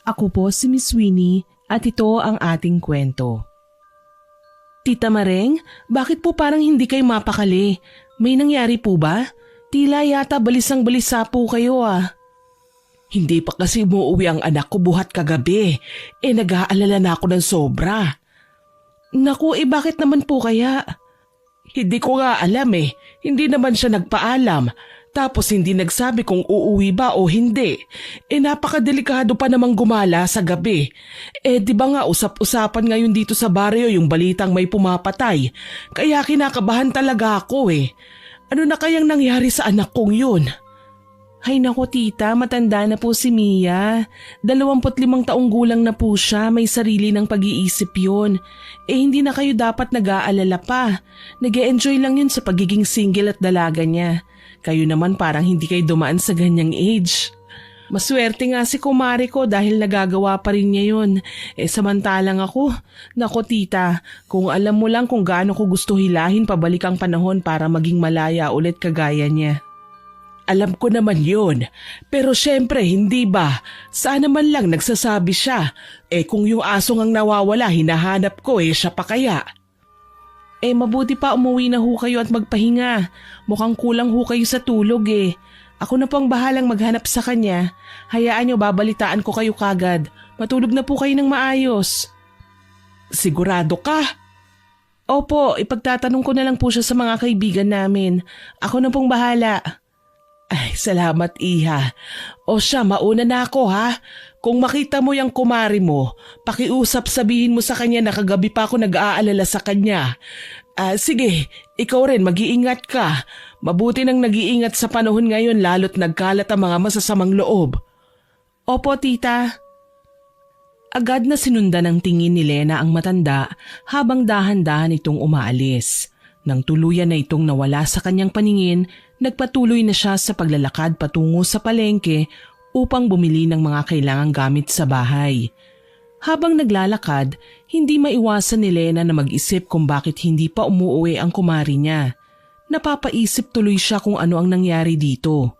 Ako po si Miss Winnie at ito ang ating kwento. Tita Mareng, bakit po parang hindi kayo mapakali? May nangyari po ba? Tila yata balisang-balisa po kayo ah. Hindi pa kasi umuwi ang anak ko buhat kagabi. Nag-aalala na ako ng sobra. Naku, bakit naman po kaya? Hindi ko nga alam Hindi naman siya nagpaalam. Tapos hindi nagsabi kung uuwi ba o hindi. Napakadelikado pa namang gumala sa gabi. Di ba nga usap-usapan ngayon dito sa baryo yung balitang may pumapatay. Kaya kinakabahan talaga ako Ano na kayang nangyari sa anak kong yun? Ay nako tita, matanda na po si Mia. 25 taong gulang na po siya, may sarili ng pag-iisip yun. Hindi na kayo dapat nag-aalala pa. Nag-e-enjoy lang yun sa pagiging single at dalaga niya. Kayo naman parang hindi kayo dumaan sa ganyang age. Maswerte nga si kumare ko dahil nagagawa pa rin niya yun. Samantalang ako, nako tita, kung alam mo lang kung gaano ko gusto hilahin pabalik ang panahon para maging malaya ulit kagaya niya. Alam ko naman yun, pero syempre hindi ba? Sana man lang nagsasabi siya. Kung yung asong ang nawawala hinahanap ko siya pa kaya? Mabuti pa umuwi na ho kayo at magpahinga. Mukhang kulang ho kayo sa tulog Ako na pong bahalang maghanap sa kanya. Hayaan niyo babalitaan ko kayo kagad. Matulog na po kayo ng maayos. Sigurado ka? Opo, ipagtatanong ko na lang po siya sa mga kaibigan namin. Ako na pong bahala. Ay, salamat iha. O siya, mauna na ako ha. Kung makita mo yung kumari mo, pakiusap sabihin mo sa kanya na kagabi pa ako nag-aalala sa kanya. Sige, ikaw rin mag-iingat ka. Mabuti nang nag-iingat sa panahon ngayon lalo't nagkalat ang mga masasamang loob. Opo, tita. Agad na sinundan ng tingin ni Lena ang matanda habang dahan-dahan itong umaalis. Nang tuluyan na itong nawala sa kanyang paningin, nagpatuloy na siya sa paglalakad patungo sa palengke upang bumili ng mga kailangang gamit sa bahay. Habang naglalakad, hindi maiwasan ni Lena na mag-isip kung bakit hindi pa umuuwi ang kumari niya. Napapaisip tuloy siya kung ano ang nangyari dito.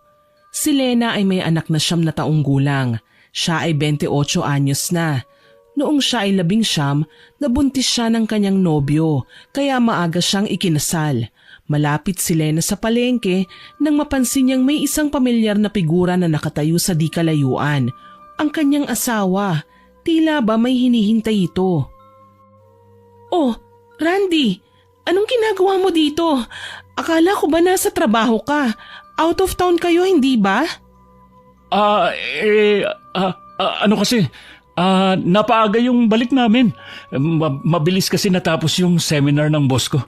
Si Lena ay may anak na 9 na taong gulang. Siya ay 28 anyos na. Noong siya ay 19, nabuntis siya ng kanyang nobyo, kaya maaga siyang ikinasal. Malapit si Lena sa palengke nang mapansin niyang may isang pamilyar na figura na nakatayo sa di kalayuan. Ang kanyang asawa, tila ba may hinihintay ito. Oh, Randy, anong ginagawa mo dito? Akala ko ba nasa trabaho ka? Out of town kayo, hindi ba? Ano kasi, napaaga yung balik namin. Mabilis kasi natapos yung seminar ng boss ko.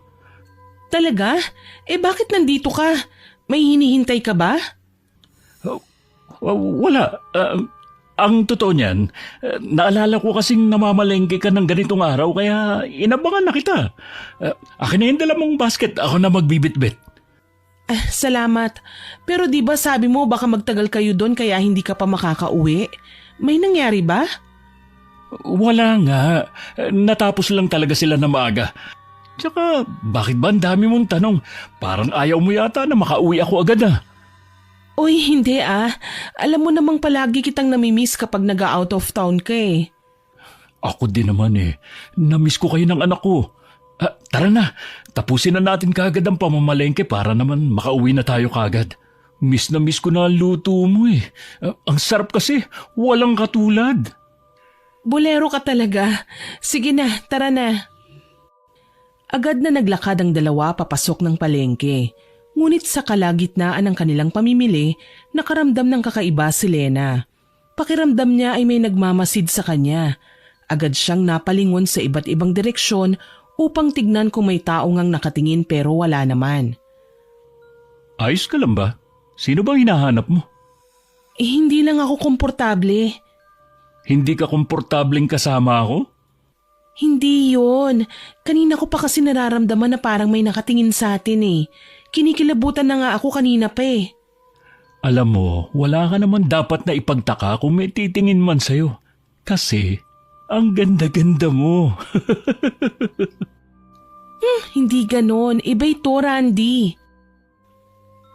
Talaga? Bakit nandito ka? May hinihintay ka ba? Wala. Ang totoo niyan, naalala ko kasing namamalengke ka ng ganitong araw kaya inabangan na kita. Akin na yung dala mong basket, ako na magbibitbit. Salamat. Pero di ba sabi mo baka magtagal kayo doon kaya hindi ka pa makakauwi? May nangyari ba? Wala nga. Natapos lang talaga sila na maaga. Tsaka, bakit ba ang dami mong tanong? Parang ayaw mo yata na makauwi ako agad Uy, hindi Alam mo namang palagi kitang namimiss kapag nag-out of town ka Ako din naman Namiss ko kayo ng anak ko. Tara na, tapusin na natin kagad ang pamamalengke para naman makauwi na tayo kagad. Miss na miss ko na ang luto mo Ang sarap kasi, walang katulad. Bolero ka talaga. Sige na, tara na. Agad na naglakad ang dalawa papasok ng palengke. Ngunit sa kalagitnaan ng kanilang pamimili, nakaramdam ng kakaiba si Lena. Pakiramdam niya ay may nagmamasid sa kanya. Agad siyang napalingon sa iba't ibang direksyon upang tignan kung may tao ngang nakatingin pero wala naman. Ayos ka lang ba? Sino bang hinahanap mo? Hindi lang ako komportable. Hindi ka komportableng kasama ako? Hindi yon. Kanina ko pa kasi nararamdaman na parang may nakatingin sa atin Kinikilabutan na nga ako kanina pa Alam mo, wala ka naman dapat na ipagtaka kung may titingin man sa'yo. Kasi, ang ganda-ganda mo. Hindi ganon. Iba ito, Randy.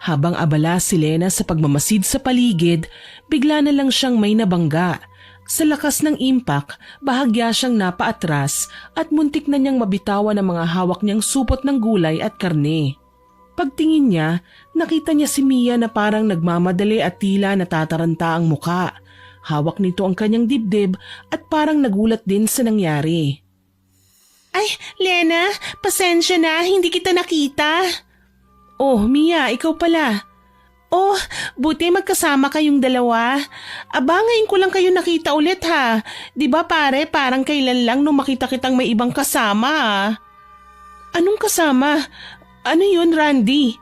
Habang abala si Lena sa pagmamasid sa paligid, bigla na lang siyang may nabangga. Sa lakas ng impact, bahagya siyang napaatras at muntik na niyang mabitawan ang mga hawak niyang supot ng gulay at karne. Pagtingin niya, nakita niya si Mia na parang nagmamadali at tila natataranta ang muka. Hawak nito ang kanyang dibdib at parang nagulat din sa nangyari. Ay, Lena, pasensya na, hindi kita nakita. Oh, Mia, ikaw pala. Oh, buti magkasama kayong dalawa. Aba, ngayon ko lang kayo nakita ulit ha. Di ba pare, parang kailan lang nung makita kitang may ibang kasama ah. Anong kasama? Ano yun, Randy?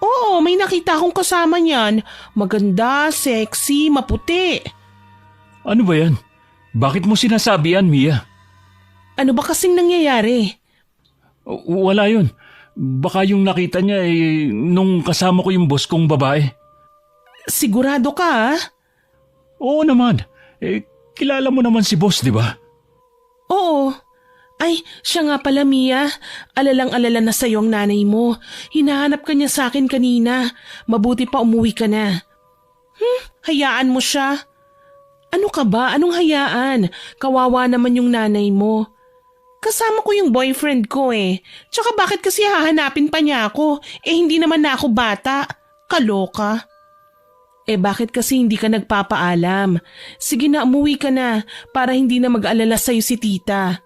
Oo, may nakita akong kasama niyan. Maganda, sexy, maputi. Ano ba yan? Bakit mo sinasabi yan, Mia? Ano ba kasing nangyayari? Wala yun. Baka yung nakita niya nung kasama ko yung boss kong babae. Sigurado ka ah? Oo naman. Kilala mo naman si boss, di ba? Oo. Ay, siya nga pala Mia. Alalang-alala na sa'yo ang nanay mo. Hinahanap ka niya sa akin kanina. Mabuti pa umuwi ka na. Hayaan mo siya. Ano ka ba? Anong hayaan? Kawawa naman yung nanay mo. Kasama ko yung boyfriend ko eh. Tsaka bakit kasi hahanapin pa niya ako? Hindi naman na ako bata. Kaloka. Bakit kasi hindi ka nagpapaalam? Sige na, umuwi ka na para hindi na mag-alala sa'yo si tita.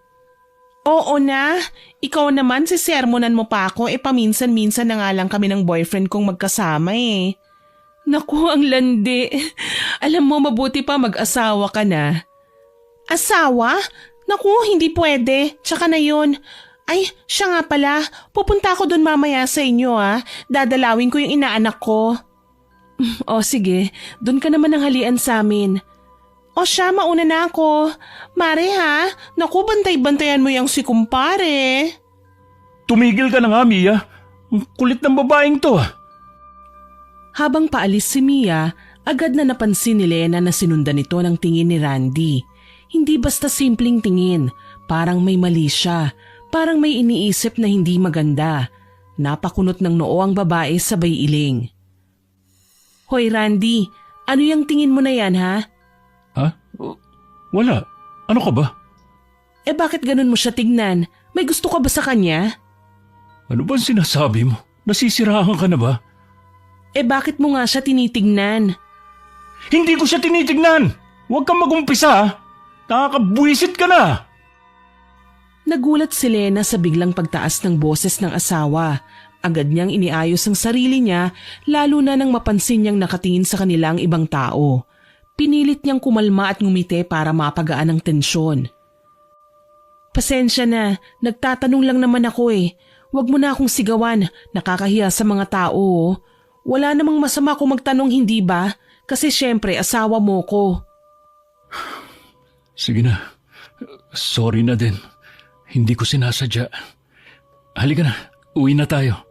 Oo na. Ikaw naman, sisermonan mo pa ako. Paminsan-minsan na nga lang kami ng boyfriend kong magkasama eh. Naku, ang landi. Alam mo, mabuti pa mag-asawa ka na. Asawa? Naku, hindi pwede. Tsaka na yun. Ay, siya nga pala. Pupunta ako doon mamaya sa inyo ah. Dadalawin ko yung inaanak ko. O sige, doon ka naman ang halian sa amin. O siya, mauna na ako. Mare ha, naku, bantay-bantayan mo yung si kumpare. Tumigil ka na nga, Mia. Ang kulit ng babaeng to ah. Habang paalis si Mia, agad na napansin ni Lena na sinundan ito ng tingin ni Randy. Hindi basta simpleng tingin, parang may mali siya, parang may iniisip na hindi maganda. Napakunot ng noo ang babae sabay iling. Hoy Randy, ano yung tingin mo na yan ha? Ha? Wala. Ano ka ba? Bakit ganun mo siya tignan? May gusto ka ba sa kanya? Ano ba sinasabi mo? Nasisirahan ka na ba? Bakit mo nga siya tinitignan? Hindi ko siya tinitignan! Huwag kang mag-umpisa ha! Nakakabwisit ka na! Nagulat si Lena sa biglang pagtaas ng boses ng asawa. Agad niyang iniayos ang sarili niya, lalo na nang mapansin niyang nakatingin sa kanila ang ibang tao. Pinilit niyang kumalma at ngumiti para mapagaan ang tensyon. Pasensya na, nagtatanong lang naman ako eh. Huwag mo na akong sigawan, nakakahiya sa mga tao. Wala namang masama kung magtanong, hindi ba? Kasi syempre asawa mo ko. Sige na. Sorry na din. Hindi ko sinasadya. Halika na, uwi na tayo.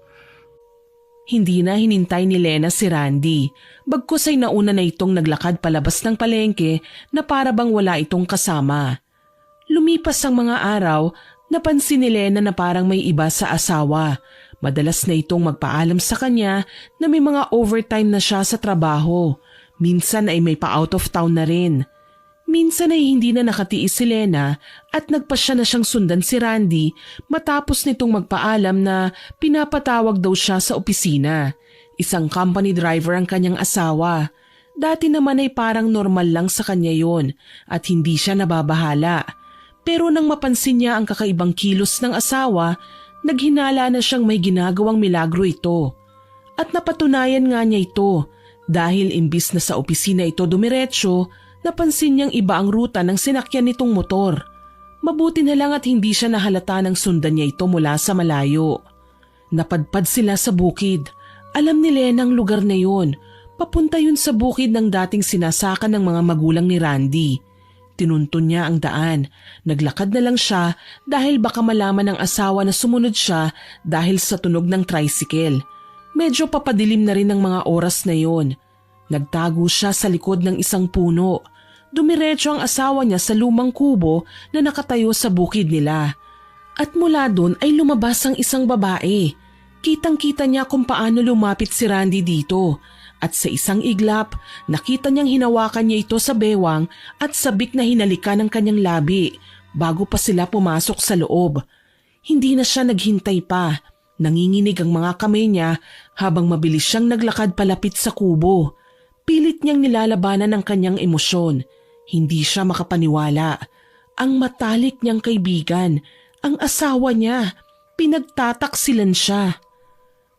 Hindi na hinintay ni Lena si Randy. Bagkus ay nauna na itong naglakad palabas ng palengke na para bang wala itong kasama. Lumipas ang mga araw, napansin ni Lena na parang may iba sa asawa. Madalas na itong magpaalam sa kanya na may mga overtime na siya sa trabaho. Minsan ay may pa-out of town na rin. Minsan ay hindi na nakatiis si Lena at nagpasya na siyang sundan si Randy matapos nitong magpaalam na pinapatawag daw siya sa opisina. Isang company driver ang kanyang asawa. Dati naman ay parang normal lang sa kanya yon at hindi siya nababahala. Pero nang mapansin niya ang kakaibang kilos ng asawa, naghinala na siyang may ginagawang milagro ito. At napatunayan nga niya ito dahil imbis na sa opisina ito dumiretso, napansin niyang iba ang ruta ng sinakyan nitong motor. Mabuti na lang at hindi siya nahalata nang sundan niya ito mula sa malayo. Napadpad sila sa bukid. Alam ni Lena ang lugar na yun. Papunta yun sa bukid ng dating sinasakan ng mga magulang ni Randy. Tinuntun niya ang daan. Naglakad na lang siya dahil baka malaman ng asawa na sumunod siya dahil sa tunog ng tricycle. Medyo papadilim na rin ang mga oras na yon. Nagtago siya sa likod ng isang puno. Dumiretso ang asawa niya sa lumang kubo na nakatayo sa bukid nila. At mula doon ay lumabas ang isang babae. Kitang-kita niya kung paano lumapit si Randy dito At sa isang iglap, nakita niyang hinawakan niya ito sa bewang at sabik na hinalikan ng kanyang labi bago pa sila pumasok sa loob. Hindi na siya naghintay pa. Nanginginig ang mga kamay niya habang mabilis siyang naglakad palapit sa kubo. Pilit niyang nilalabanan ang kanyang emosyon. Hindi siya makapaniwala. Ang matalik niyang kaibigan, ang asawa niya, pinagtataksilan siya.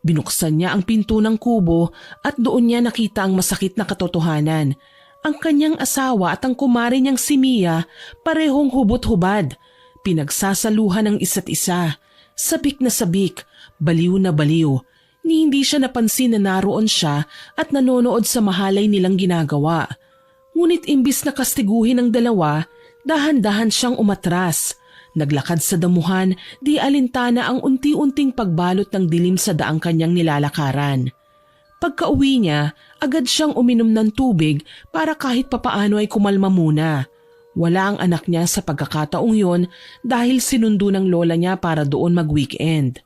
Binuksan niya ang pinto ng kubo at doon niya nakita ang masakit na katotohanan. Ang kanyang asawa at ang kumare niyang si Mia parehong hubot-hubad. Pinagsasaluhan ng isa't isa. Sabik na sabik, baliw na baliw. Ni hindi siya napansin na naroon siya at nanonood sa mahalay nilang ginagawa. Ngunit imbis na kastiguhin ng dalawa, dahan-dahan siyang umatras. Naglakad sa damuhan, di alintana ang unti-unting pagbalot ng dilim sa daang kanyang nilalakaran. Pagka-uwi niya, agad siyang uminom ng tubig para kahit papaano ay kumalma muna. Wala ang anak niya sa pagkakataong yon dahil sinundo ng lola niya para doon mag-weekend.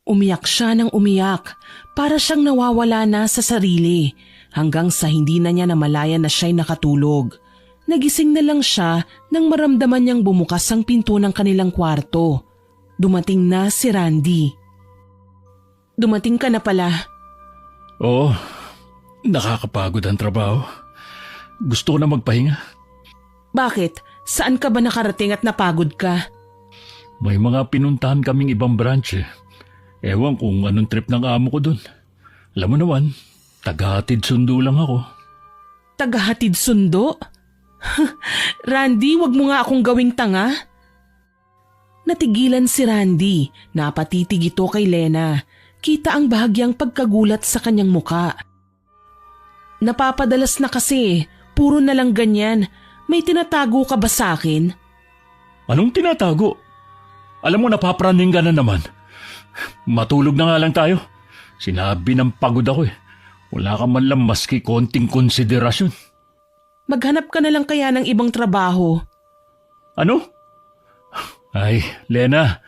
Umiyak siya ng umiyak, para siyang nawawala na sa sarili, hanggang sa hindi na niya namalayan na siya'y nakatulog. Nagising na lang siya nang maramdaman niyang bumukas ang pinto ng kanilang kwarto. Dumating na si Randy. Dumating ka na pala. Oo, nakakapagod ang trabaho. Gusto ko na magpahinga. Bakit? Saan ka ba nakarating at napagod ka? May mga pinuntahan kaming ibang branch eh. Ewan kung anong trip ng amo ko dun. Alam mo naman, tagahatid sundo lang ako. Tagahatid sundo? Randy, wag mo nga akong gawing tanga. Natigilan si Randy, napatitig ito kay Lena. Kita ang bahagyang pagkagulat sa kanyang muka. Napapadalas na kasi, puro na lang ganyan. May tinatago ka ba sa akin? Anong tinatago? Alam mo, napapraning ka na naman. Matulog na nga lang tayo. Sinabi ng pagod ako eh. Wala ka man lang maski konting konsiderasyon. Maghanap ka na lang kaya ng ibang trabaho. Ano? Ay, Lena,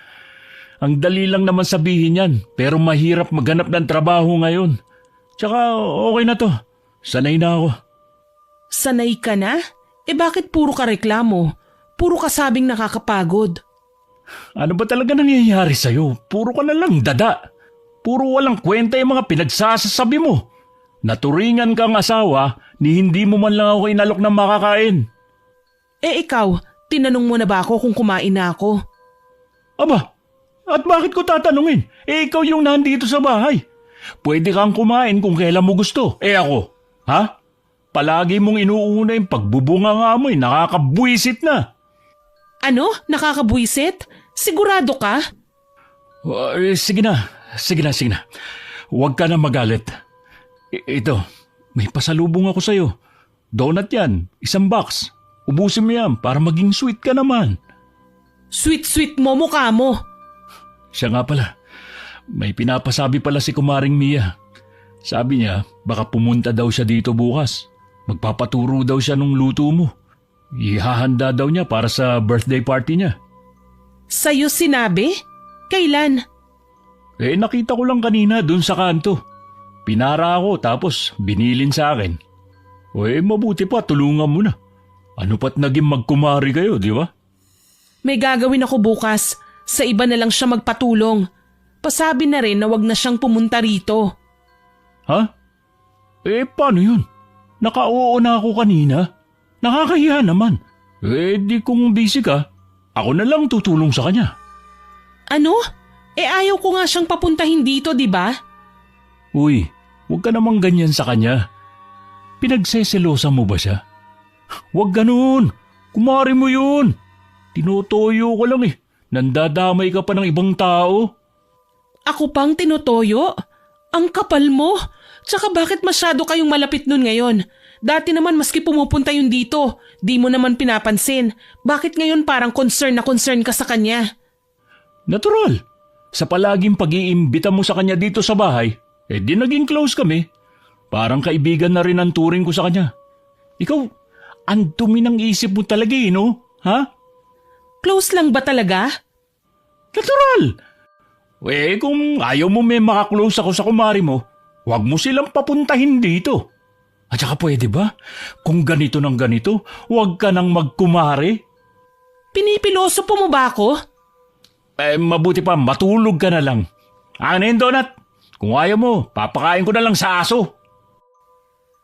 ang dali lang naman sabihin yan, pero mahirap maghanap ng trabaho ngayon. Tsaka okay na to, sanay na ako. Sanay ka na? Bakit puro ka reklamo? Puro ka sabing nakakapagod. Ano ba talaga nangyayari sa'yo? Puro ka na lang dada. Puro walang kwenta yung mga pinagsasasabi mo. Naturingan kang asawa ni hindi mo man lang ako inalok ng makakain. Ikaw, tinanong mo na ba ako kung kumain na ako? Aba, at bakit ko tatanungin? Ikaw yung nandito sa bahay. Pwede kang kumain kung kailan mo gusto. Ako, ha? Palagi mong inuuna yung pagbubunga nga mo nakakabwisit na. Ano? Nakakabwisit? Sigurado ka? Sige na. Huwag ka na magalit. Ito, may pasalubong ako sa'yo. Donut yan, 1 box. Ubusin mo yan para maging sweet ka naman. Sweet mo mukha mo. Siya nga pala, may pinapasabi pala si Kumaring Mia. Sabi niya, baka pumunta daw siya dito bukas. Magpapaturo daw siya ng luto mo. Ihahanda daw niya para sa birthday party niya. Sa'yo sinabi? Kailan? Nakita ko lang kanina dun sa kanto. Pinara ako tapos binilin sa akin. Mabuti pa, tulungan mo na. Ano pat naging magkumari kayo, di ba? May gagawin ako bukas. Sa iba na lang siya magpatulong. Pasabi na rin na wag na siyang pumunta rito. Ha? Paano yun? Naka-oo na ako kanina. Nakakahiya naman. Di kung busy ka, ako na lang tutulong sa kanya. Ano? Ayaw ko nga siyang papuntahin dito, di ba? Uy, huwag ka namang ganyan sa kanya. Pinagseselosa mo ba siya? Huwag ganun. Kumari mo yun. Tinutoyo ko lang eh. Nandadamay ka pa ng ibang tao. Ako pang tinutoyo? Ang kapal mo. Tsaka bakit masyado kayong malapit nun ngayon? Dati naman maski pumupunta yun dito, di mo naman pinapansin. Bakit ngayon parang concern ka sa kanya? Natural. Sa palaging pag-iimbita mo sa kanya dito sa bahay, di naging close kami. Parang kaibigan na rin ang turing ko sa kanya. Ikaw, ang dumi ng isip mo talaga no? Ha? Close lang ba talaga? Natural. Kung ayaw mo may makaklose ako sa kumari mo, huwag mo silang papuntahin dito. At saka pwede ba? Kung ganito ng ganito, huwag ka nang magkumare. Pinipiloso po mo ba ako? Mabuti pa, matulog ka na lang. Ano yun, Donut? Kung ayaw mo, papakain ko na lang sa aso.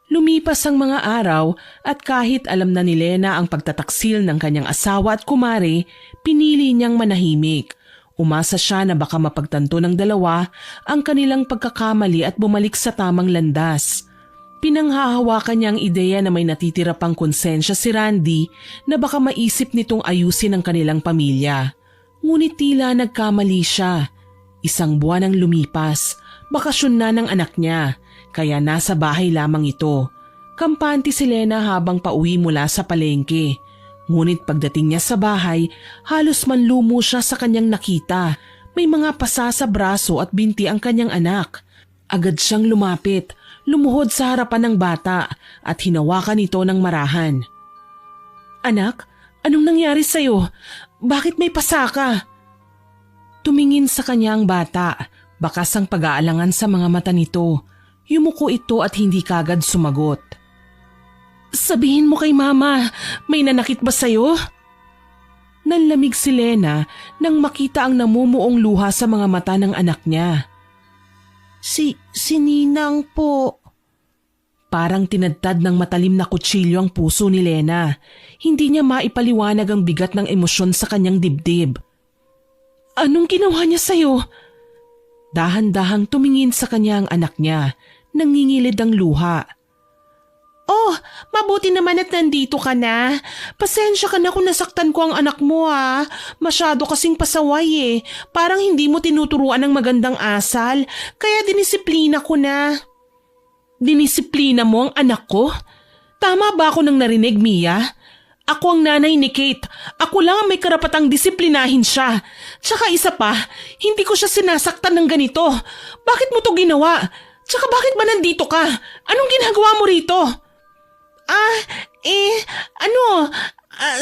Lumipas ang mga araw at kahit alam na ni Lena ang pagtataksil ng kanyang asawa at kumare, pinili niyang manahimik. Umasa siya na baka mapagtanto ng dalawa ang kanilang pagkakamali at bumalik sa tamang landas. Pinanghahawakan niya ang ideya na may natitira pang konsensya si Randy na baka maisip nitong ayusin ang kanilang pamilya. Ngunit tila nagkamali siya. 1 buwan ang lumipas, bakasyon na ng anak niya, kaya nasa bahay lamang ito. Kampante si Lena habang pauwi mula sa palengke. Ngunit pagdating niya sa bahay, halos manlumo siya sa kanyang nakita. May mga pasa sa braso at binti ang kanyang anak. Agad siyang lumapit, lumuhod sa harapan ng bata at hinawakan ito ng marahan. "Anak, anong nangyari sa'yo? Bakit may pasa ka?" Tumingin sa kanya ang bata, bakas ang pag-aalangan sa mga mata nito. Yumuko ito at hindi kagad sumagot. "Sabihin mo kay Mama, may nanakit ba sa'yo?" Nanlamig si Lena nang makita ang namumuong luha sa mga mata ng anak niya. Si Ninang po." Parang tinadtad ng matalim na kutsilyo ang puso ni Lena. Hindi niya maipaliwanag ang bigat ng emosyon sa kanyang dibdib. "Anong ginawa niya sa'yo?" Dahan-dahang tumingin sa kanya ang anak niya. Nangingilid ang luha. "Oh, mabuti naman at nandito ka na. Pasensya ka na kung nasaktan ko ang anak mo ha. Masyado kasing pasaway eh. Parang hindi mo tinuturuan ng magandang asal, kaya dinisiplina ko na." "Dinisiplina mo ang anak ko? Tama ba ako nang narinig, Mia? Ako ang nanay ni Kate. Ako lang ang may karapatang disiplinahin siya. Tsaka isa pa, hindi ko siya sinasaktan ng ganito. Bakit mo to ginawa? Tsaka bakit ba nandito ka? Anong ginagawa mo rito?"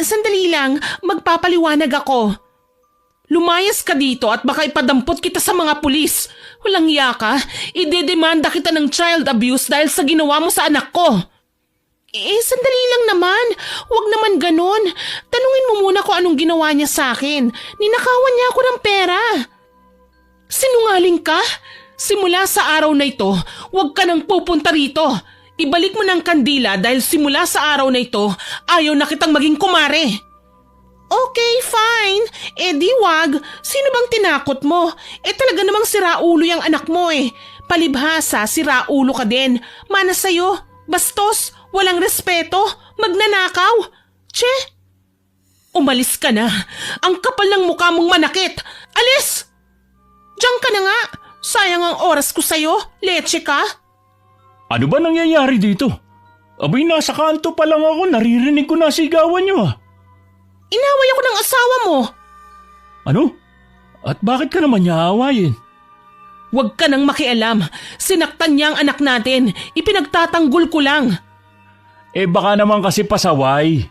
Sandali lang, magpapaliwanag ako. Lumayas ka dito at baka ipadampot kita sa mga pulis. Walang iya ka, idedemanda kita ng child abuse dahil sa ginawa mo sa anak ko. Sandali lang naman. Huwag naman ganon. Tanungin mo muna kung anong ginawa niya sa akin. Ninakawan niya ako ng pera. Sinungaling ka? Simula sa araw na ito, huwag ka nang pupunta rito. Ibalik mo ng kandila dahil simula sa araw na ito, ayaw na kitang maging kumare. Okay, fine. Di wag. Sino bang tinakot mo? Talaga namang siraulo yung anak mo eh. Palibhasa, siraulo ka din. Mana sa'yo, bastos, walang respeto, magnanakaw. Che? Umalis ka na. Ang kapal ng mukha mong manakit. Alis! Diyan ka na nga. Sayang ang oras ko sa'yo. Leche ka. Ano ba nangyayari dito? Abay, nasa kanto pa lang ako, naririnig ko na sigawan niyo ah. Inaway ako ng asawa mo. Ano? At bakit ka naman niya aawayin? Huwag ka nang makialam. Sinaktan niya ang anak natin. Ipinagtatanggol ko lang. Baka naman kasi pasaway.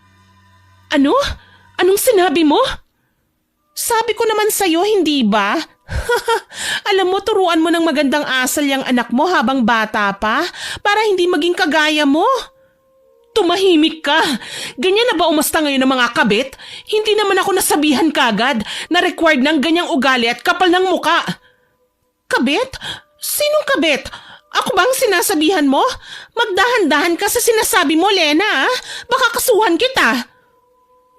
Ano? Anong sinabi mo? Sabi ko naman sa'yo, hindi ba? Alam mo, turuan mo ng magandang asal yung anak mo habang bata pa para hindi maging kagaya mo. Tumahimik ka. Ganyan na ba umasta ngayon ng mga kabit? Hindi naman ako nasabihan kagad na required ng ganyang ugali at kapal ng muka. Kabit? Sinong kabit? Ako bang sinasabihan mo? Magdahan-dahan ka sa sinasabi mo, Lena. Baka kasuhan kita.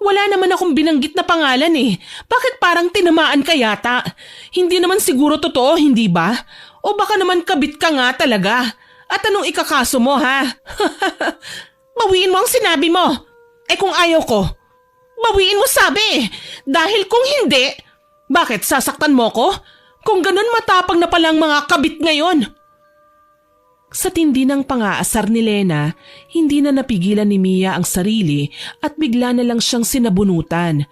Wala naman akong binanggit na pangalan eh. Bakit parang tinamaan ka yata? Hindi naman siguro totoo, hindi ba? O baka naman kabit ka nga talaga. At anong ikakaso mo, ha? Bawiin mo ang sinabi mo. Kung ayaw ko, bawiin mo sabi. Dahil kung hindi, bakit sasaktan mo ko? Kung ganun matapang na palang mga kabit ngayon. Sa tindi ng pang-aasar ni Lena, hindi na napigilan ni Mia ang sarili at bigla na lang siyang sinabunutan.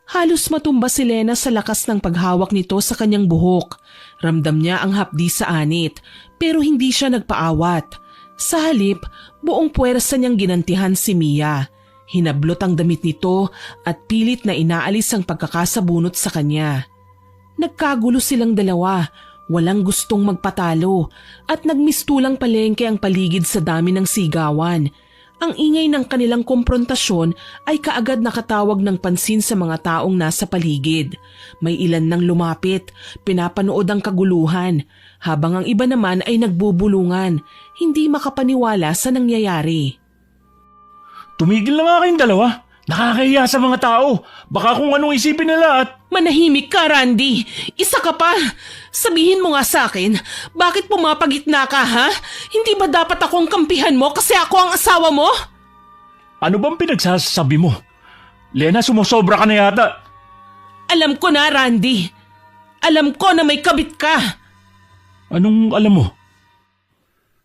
Halos matumba si Lena sa lakas ng paghawak nito sa kanyang buhok. Ramdam niya ang hapdi sa anit pero hindi siya nagpaawat. Sa halip, buong puwersa niyang ginantihan si Mia. Hinablot ang damit nito at pilit na inaalis ang pagkakasabunot sa kanya. Nagkagulo silang dalawa. Walang gustong magpatalo at nagmistulang palengke ang paligid sa dami ng sigawan. Ang ingay ng kanilang komprontasyon ay kaagad nakatawag ng pansin sa mga taong nasa paligid. May ilan nang lumapit, pinapanood ang kaguluhan, habang ang iba naman ay nagbubulungan, hindi makapaniwala sa nangyayari. Tumigil na nga kayong dalawa. Nakakahiya sa mga tao. Baka kung anong isipin nila at... Manahimik ka, Randy! Isa ka pa! Sabihin mo nga sa akin, bakit pumapagitna ka, ha? Hindi ba dapat akong kampihan mo kasi ako ang asawa mo? Ano bang pinagsasabi mo? Lena, sumusobra ka na yata. Alam ko na, Randy. Alam ko na may kabit ka. Anong alam mo?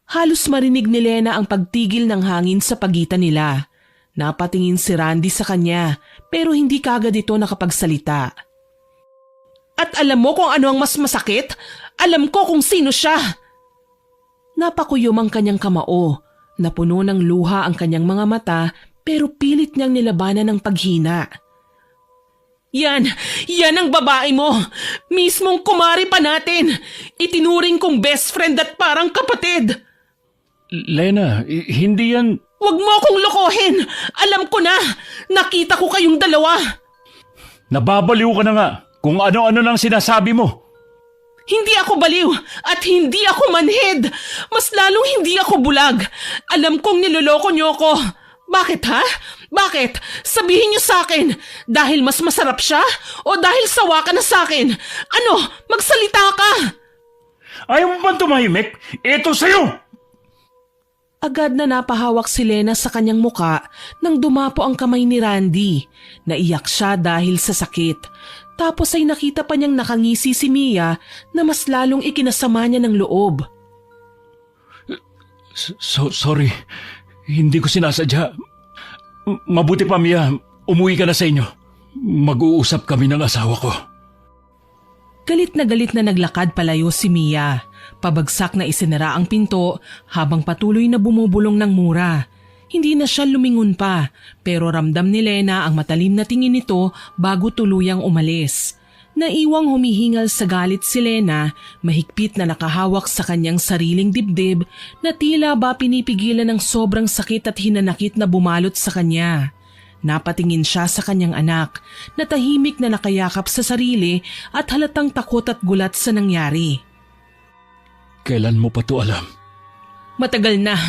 Halos marinig ni Lena ang pagtigil ng hangin sa pagitan nila. Napatingin si Randy sa kanya pero hindi kaagad ito nakapagsalita. At alam mo kung ano ang mas masakit? Alam ko kung sino siya. Napakuyom ang kanyang kamao. Napuno ng luha ang kanyang mga mata pero pilit niyang nilabanan ng paghina. Yan ang babae mo. Mismong kumari pa natin. Itinuring kong best friend at parang kapatid. Lena, hindi yan... Huwag mo akong lokohin! Alam ko na! Nakita ko kayong dalawa! Nababaliw ka na nga kung ano-ano nang sinasabi mo. Hindi ako baliw at hindi ako manhid. Mas lalong hindi ako bulag. Alam kong niloloko niyo ako. Bakit ha? Bakit? Sabihin niyo sa akin. Dahil mas masarap siya? O dahil sawa ka na sa akin? Ano? Magsalita ka! Ayaw mo bang tumahimik? Ito sa'yo! Agad na napahawak si Lena sa kanyang muka nang dumapo ang kamay ni Randy. Naiyak siya dahil sa sakit. Tapos ay nakita pa niyang nakangisi si Mia na mas lalong ikinasama niya ng loob. Sorry, hindi ko sinasadya. Mabuti pa, Mia, umuwi ka na sa inyo. Mag-uusap kami ng asawa ko. Galit na naglakad palayo si Mia. Pabagsak na isinara ang pinto habang patuloy na bumubulong ng mura. Hindi na siya lumingon pa pero ramdam ni Lena ang matalim na tingin nito bago tuluyang umalis. Naiwang humihingal sa galit si Lena, mahigpit na nakahawak sa kanyang sariling dibdib na tila ba pinipigilan ng sobrang sakit at hinanakit na bumalot sa kanya. Napatingin siya sa kanyang anak na tahimik na nakayakap sa sarili at halatang takot at gulat sa nangyari. Kailan mo pa to alam? Matagal na.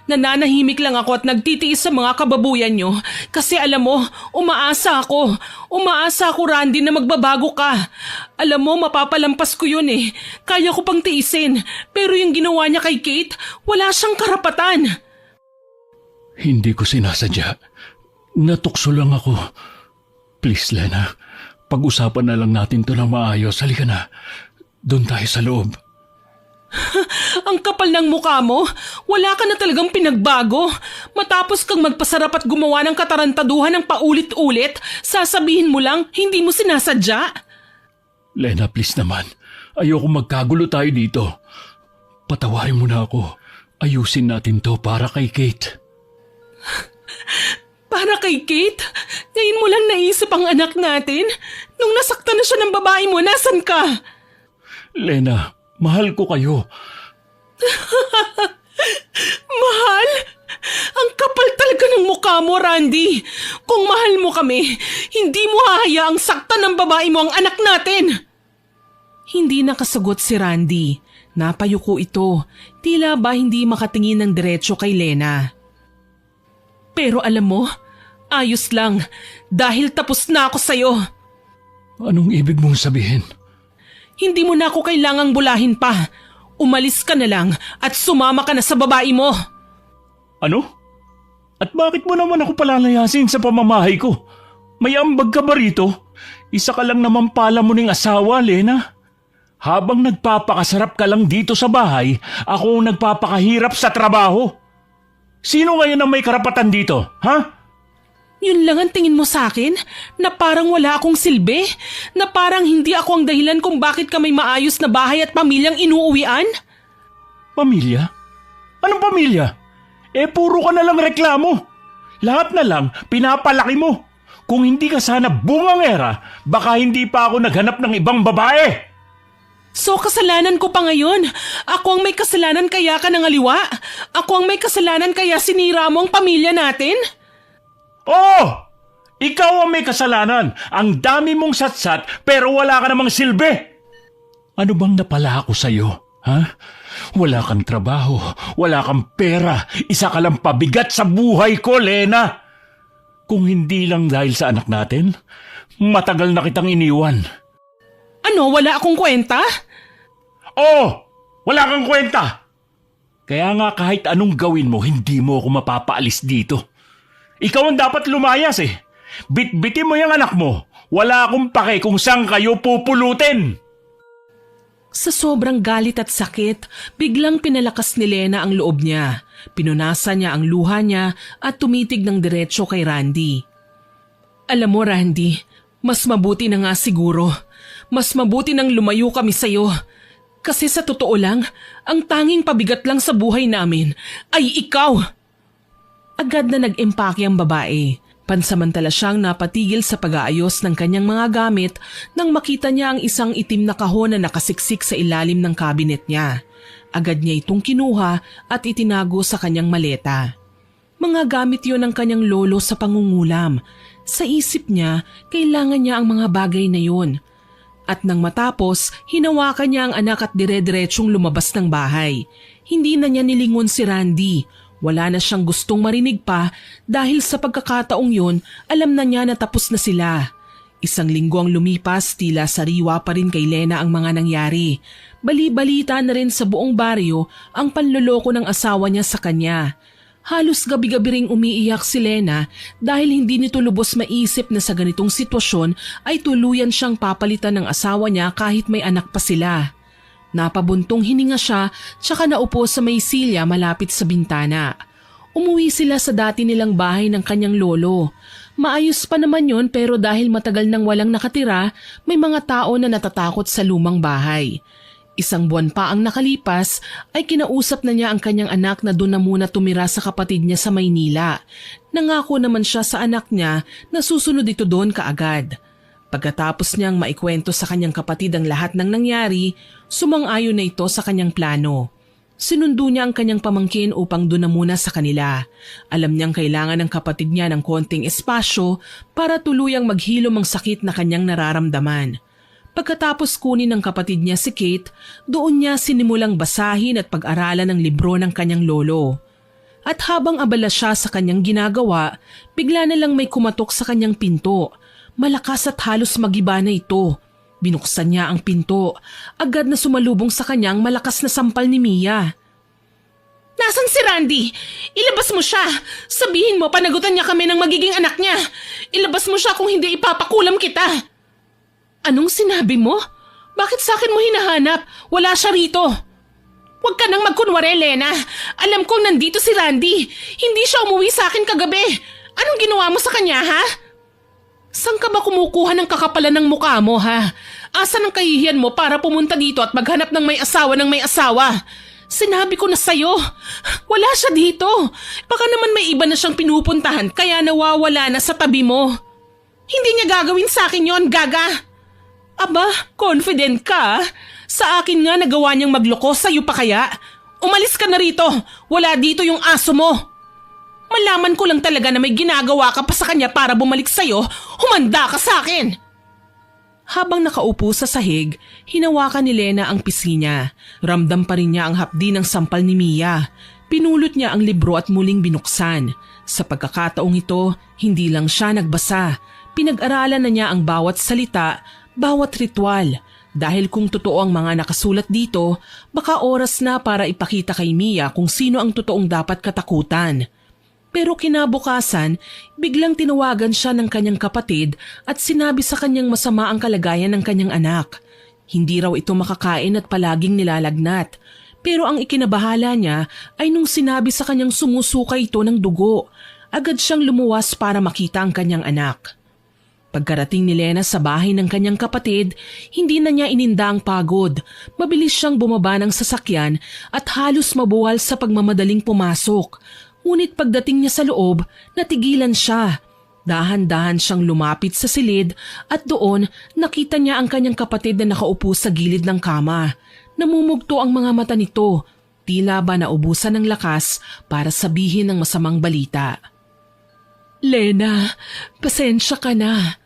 Nananahimik lang ako at nagtitiis sa mga kababuyan nyo kasi alam mo, umaasa ako. Umaasa ako, Randy, na magbabago ka. Alam mo, mapapalampas ko yun eh. Kaya ko pang tiisin. Pero yung ginawa niya kay Kate, wala siyang karapatan. Hindi ko sinasadya. Natukso lang ako. Please, Lena. Pag-usapan na lang natin to ng maayos. Halika na. Doon tayo sa loob. Ang kapal ng mukha mo. Wala ka na talagang pinagbago. Matapos kang magpasarap at gumawa ng katarantaduhan ng paulit-ulit, sasabihin mo lang hindi mo sinasadya. Lena, please naman. Ayoko magkagulo tayo dito. Patawarin mo na ako. Ayusin natin to para kay Kate. Para kay Kate? Ngayon mo lang naisip ang anak natin? Nung nasaktan na siya ng babae mo, nasan ka? Lena, mahal ko kayo. Mahal? Ang kapal talaga ng mukha mo, Randy. Kung mahal mo kami, hindi mo hahayaang saktan ng babae mo ang anak natin. Hindi nakasagot si Randy. Napayuko ito. Tila ba hindi makatingin ng diretsyo kay Lena. Pero alam mo, ayos lang. Dahil tapos na ako sa'yo. Anong ibig mong sabihin? Hindi mo na ako kailangang bulahin pa. Umalis ka na lang at sumama ka na sa babae mo. Ano? At bakit mo naman ako palalayasin sa pamamahay ko? May ambag ka ba rito? Isa ka lang naman pala mo ning asawa, Lena. Habang nagpapakasarap ka lang dito sa bahay, ako ang nagpapakahirap sa trabaho. Sino ngayon ang may karapatan dito, ha? Yun lang ang tingin mo sa akin? Na parang wala akong silbi? Na parang hindi ako ang dahilan kung bakit ka may maayos na bahay at pamilyang inuuwian? Pamilya? Anong pamilya? Puro ka na lang reklamo. Lahat na lang pinapalaki mo. Kung hindi ka sana bungangera, baka hindi pa ako naghanap ng ibang babae. So kasalanan ko pa ngayon. Ako ang may kasalanan kaya ka nangaliwa. Ako ang may kasalanan kaya sinira mo ang pamilya natin. Oh! Ikaw ang may kasalanan. Ang dami mong satsat pero wala ka namang silbi. Ano bang napala ako sa'yo? Ha? Wala kang trabaho, wala kang pera, isa ka lang pabigat sa buhay ko, Lena. Kung hindi lang dahil sa anak natin, matagal na kitang iniwan. Ano, wala akong kwenta? Oh! Wala kang kwenta! Kaya nga kahit anong gawin mo, hindi mo ako mapapaalis dito. Ikaw ang dapat lumayas eh. Bitbitin mo yung anak mo. Wala akong pake kung saan kayo pupulutin. Sa sobrang galit at sakit, biglang pinalakas ni Lena ang loob niya. Pinunasan niya ang luha niya at tumitig ng diretso kay Randy. Alam mo, Randy, mas mabuti na nga siguro. Mas mabuti nang lumayo kami sa'yo. Kasi sa totoo lang, ang tanging pabigat lang sa buhay namin ay ikaw. Agad na nag-empake ang babae. Pansamantala siyang napatigil sa pag-aayos ng kanyang mga gamit nang makita niya ang isang itim na kahon na nakasiksik sa ilalim ng cabinet niya. Agad niya itong kinuha at itinago sa kanyang maleta. Mga gamit yon ng kanyang lolo sa pangungulam. Sa isip niya, kailangan niya ang mga bagay na yon. At nang matapos, hinawakan niya ang anak at dire-diretsong lumabas ng bahay. Hindi na niya nilingon si Randy. Wala na siyang gustong marinig pa dahil sa pagkakataong yun, alam na niya na tapos na sila. Isang linggo ang lumipas, tila sariwa pa rin kay Lena ang mga nangyari. Bali-balita na rin sa buong baryo ang panloloko ng asawa niya sa kanya. Halos gabi-gabi ring umiiyak si Lena dahil hindi nito lubos maisip na sa ganitong sitwasyon ay tuluyan siyang papalitan ng asawa niya kahit may anak pa sila. Napabuntong hininga siya tsaka naupo sa may silya malapit sa bintana. Umuwi sila sa dati nilang bahay ng kanyang lolo. Maayos pa naman yon pero dahil matagal nang walang nakatira, may mga tao na natatakot sa lumang bahay. Isang buwan pa ang nakalipas ay kinausap na niya ang kanyang anak na doon na muna tumira sa kapatid niya sa Maynila. Nangako naman siya sa anak niya na susunod ito doon kaagad. Pagkatapos niyang maikwento sa kanyang kapatid ang lahat ng nangyari, sumang-ayon na ito sa kanyang plano. Sinundo niya ang kanyang pamangkin upang doon na muna sa kanila. Alam niyang kailangan ng kapatid niya ng konting espasyo para tuluyang maghilom ang sakit na kanyang nararamdaman. Pagkatapos kunin ng kapatid niya si Kate, doon niya sinimulang basahin at pag-aralan ang libro ng kanyang lolo. At habang abala siya sa kanyang ginagawa, bigla na lang may kumatok sa kanyang pinto. Malakas at halos magiba na ito. Binuksan niya ang pinto. Agad na sumalubong sa kanyang malakas na sampal ni Mia. Nasaan si Randy? Ilabas mo siya. Sabihin mo panagutan niya kami ng magiging anak niya. Ilabas mo siya kung hindi ipapakulam kita. Anong sinabi mo? Bakit sa akin mo hinahanap? Wala siya rito. Huwag ka nang magkunwari, Lena. Alam kong nandito si Randy. Hindi siya umuwi sa akin kagabi. Anong ginawa mo sa kanya, ha? Saan ka ba kumukuha ng kakapalan ng mukha mo, ha? Asan ang kahihiyan mo para pumunta dito at maghanap ng may asawa ng may asawa? Sinabi ko na sa'yo, wala siya dito. Baka naman may iba na siyang pinupuntahan kaya nawawala na sa tabi mo. Hindi niya gagawin sa akin yon, gaga. Aba, confident ka? Sa akin nga nagawa niyang magloko, sa'yo pa kaya? Umalis ka na rito, wala dito yung aso mo. Malaman ko lang talaga na may ginagawa ka pa sa kanya para bumalik sa'yo, humanda ka sa akin! Habang nakaupo sa sahig, hinawakan ni Lena ang pisngi niya. Ramdam pa rin niya ang hapdi ng sampal ni Mia. Pinulot niya ang libro at muling binuksan. Sa pagkakataong ito, hindi lang siya nagbasa. Pinag-aralan na niya ang bawat salita, bawat ritual. Dahil kung totoo ang mga nakasulat dito, baka oras na para ipakita kay Mia kung sino ang totoong dapat katakutan. Pero kinabukasan, biglang tinawagan siya ng kanyang kapatid at sinabi sa kanyang masama ang kalagayan ng kanyang anak. Hindi raw ito makakain at palaging nilalagnat. Pero ang ikinabahala niya ay nung sinabi sa kanyang sumusuka ito ng dugo. Agad siyang lumuwas para makita ang kanyang anak. Pagkarating ni Lena sa bahay ng kanyang kapatid, hindi na niya ininda ang pagod. Mabilis siyang bumaba ng sasakyan at halos mabuwal sa pagmamadaling pumasok. Ngunit pagdating niya sa loob, natigilan siya. Dahan-dahan siyang lumapit sa silid at doon nakita niya ang kanyang kapatid na nakaupo sa gilid ng kama. Namumugto ang mga mata nito, tila ba naubusan ng lakas para sabihin ng masamang balita. Lena, pasensya ka na.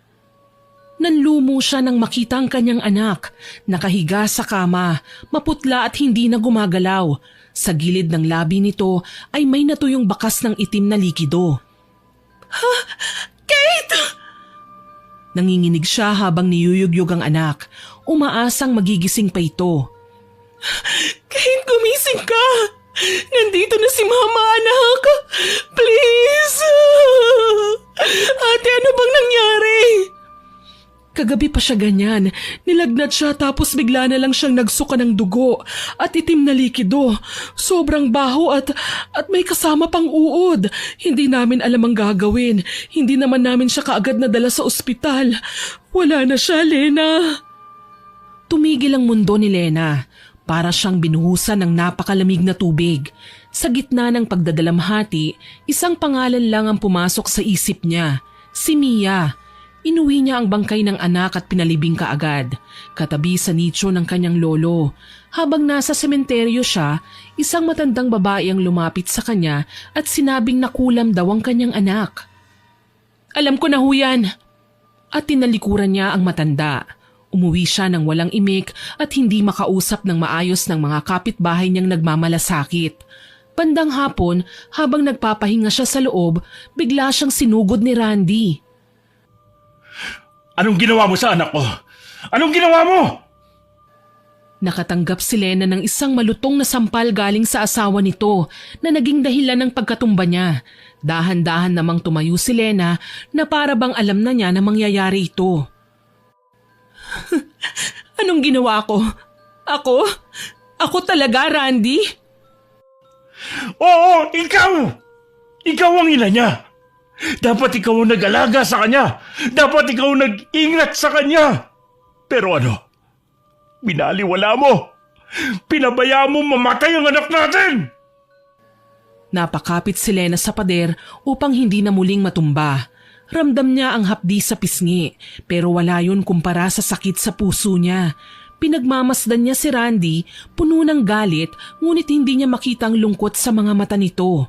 Nanlumo siya nang makita ang kanyang anak, nakahiga sa kama, maputla at hindi na gumagalaw. Sa gilid ng labi nito ay may natuyong bakas ng itim na likido. Ha? Kate! Nanginginig siya habang niyuyugyug ang anak. Umaasang magigising pa ito. Kate, gumising ka! Nandito na si Mama, anak! Please! Ate, ano bang nangyari? Kagabi pa siya ganyan. Nilagnat siya tapos bigla na lang siyang nagsuka ng dugo at itim na likido. Sobrang baho at may kasama pang uod. Hindi namin alam ang gagawin. Hindi naman namin siya kaagad nadala sa ospital. Wala na siya, Lena. Tumigil ang mundo ni Lena. Para siyang binuhusan ng napakalamig na tubig. Sa gitna ng pagdadalamhati, isang pangalan lang ang pumasok sa isip niya. Si Mia. Inuwi niya ang bangkay ng anak at pinalibing kaagad, katabi sa nicho ng kanyang lolo. Habang nasa sementeryo siya, isang matandang babae ang lumapit sa kanya at sinabing nakulam daw ang kanyang anak. Alam ko na ho yan. At tinalikuran niya ang matanda. Umuwi siya ng walang imik at hindi makausap ng maayos ng mga kapitbahay niyang nagmamalasakit. Bandang hapon, habang nagpapahinga siya sa loob, bigla siyang sinugod ni Randy. Anong ginawa mo sa anak ko? Anong ginawa mo? Nakatanggap si Lena ng isang malutong na sampal galing sa asawa nito na naging dahilan ng pagkatumba niya. Dahan-dahan namang tumayo si Lena na para bang alam na niya na mangyayari ito. Anong ginawa ko? Ako? Ako talaga, Randy? Oo, ikaw! Ikaw ang ina niya. Dapat ikaw ang nag-alaga sa kanya. Dapat ikaw ang nag-ingat sa kanya. Pero ano? Binaliwala mo. Pinabayaan mo mamatay ang anak natin. Napakapit si Lena sa pader upang hindi na muling matumba. Ramdam niya ang hapdi sa pisngi pero wala yun kumpara sa sakit sa puso niya. Pinagmamasdan niya si Randy, puno ng galit ngunit hindi niya makita ang lungkot sa mga mata nito.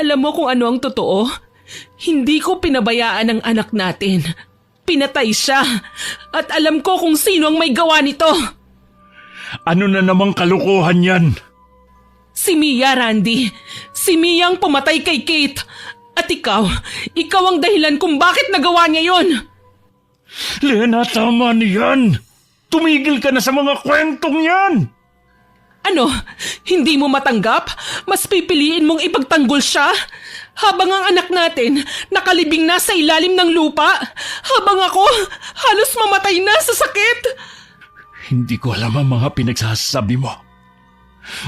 Alam mo kung ano ang totoo? Hindi ko pinabayaan ang anak natin. Pinatay siya at alam ko kung sino ang may gawa nito. Ano na namang kalukuhan yan? Si Mia, Randy. Si Mia ang pumatay kay Kate. At ikaw ang dahilan kung bakit nagawa niya yon. Lena, tama niyan. Tumigil ka na sa mga kwentong yan. Ano? Hindi mo matanggap? Mas pipiliin mong ipagtanggol siya? Habang ang anak natin nakalibing na sa ilalim ng lupa? Habang ako halos mamatay na sa sakit? Hindi ko alam ang mga pinagsasabi mo.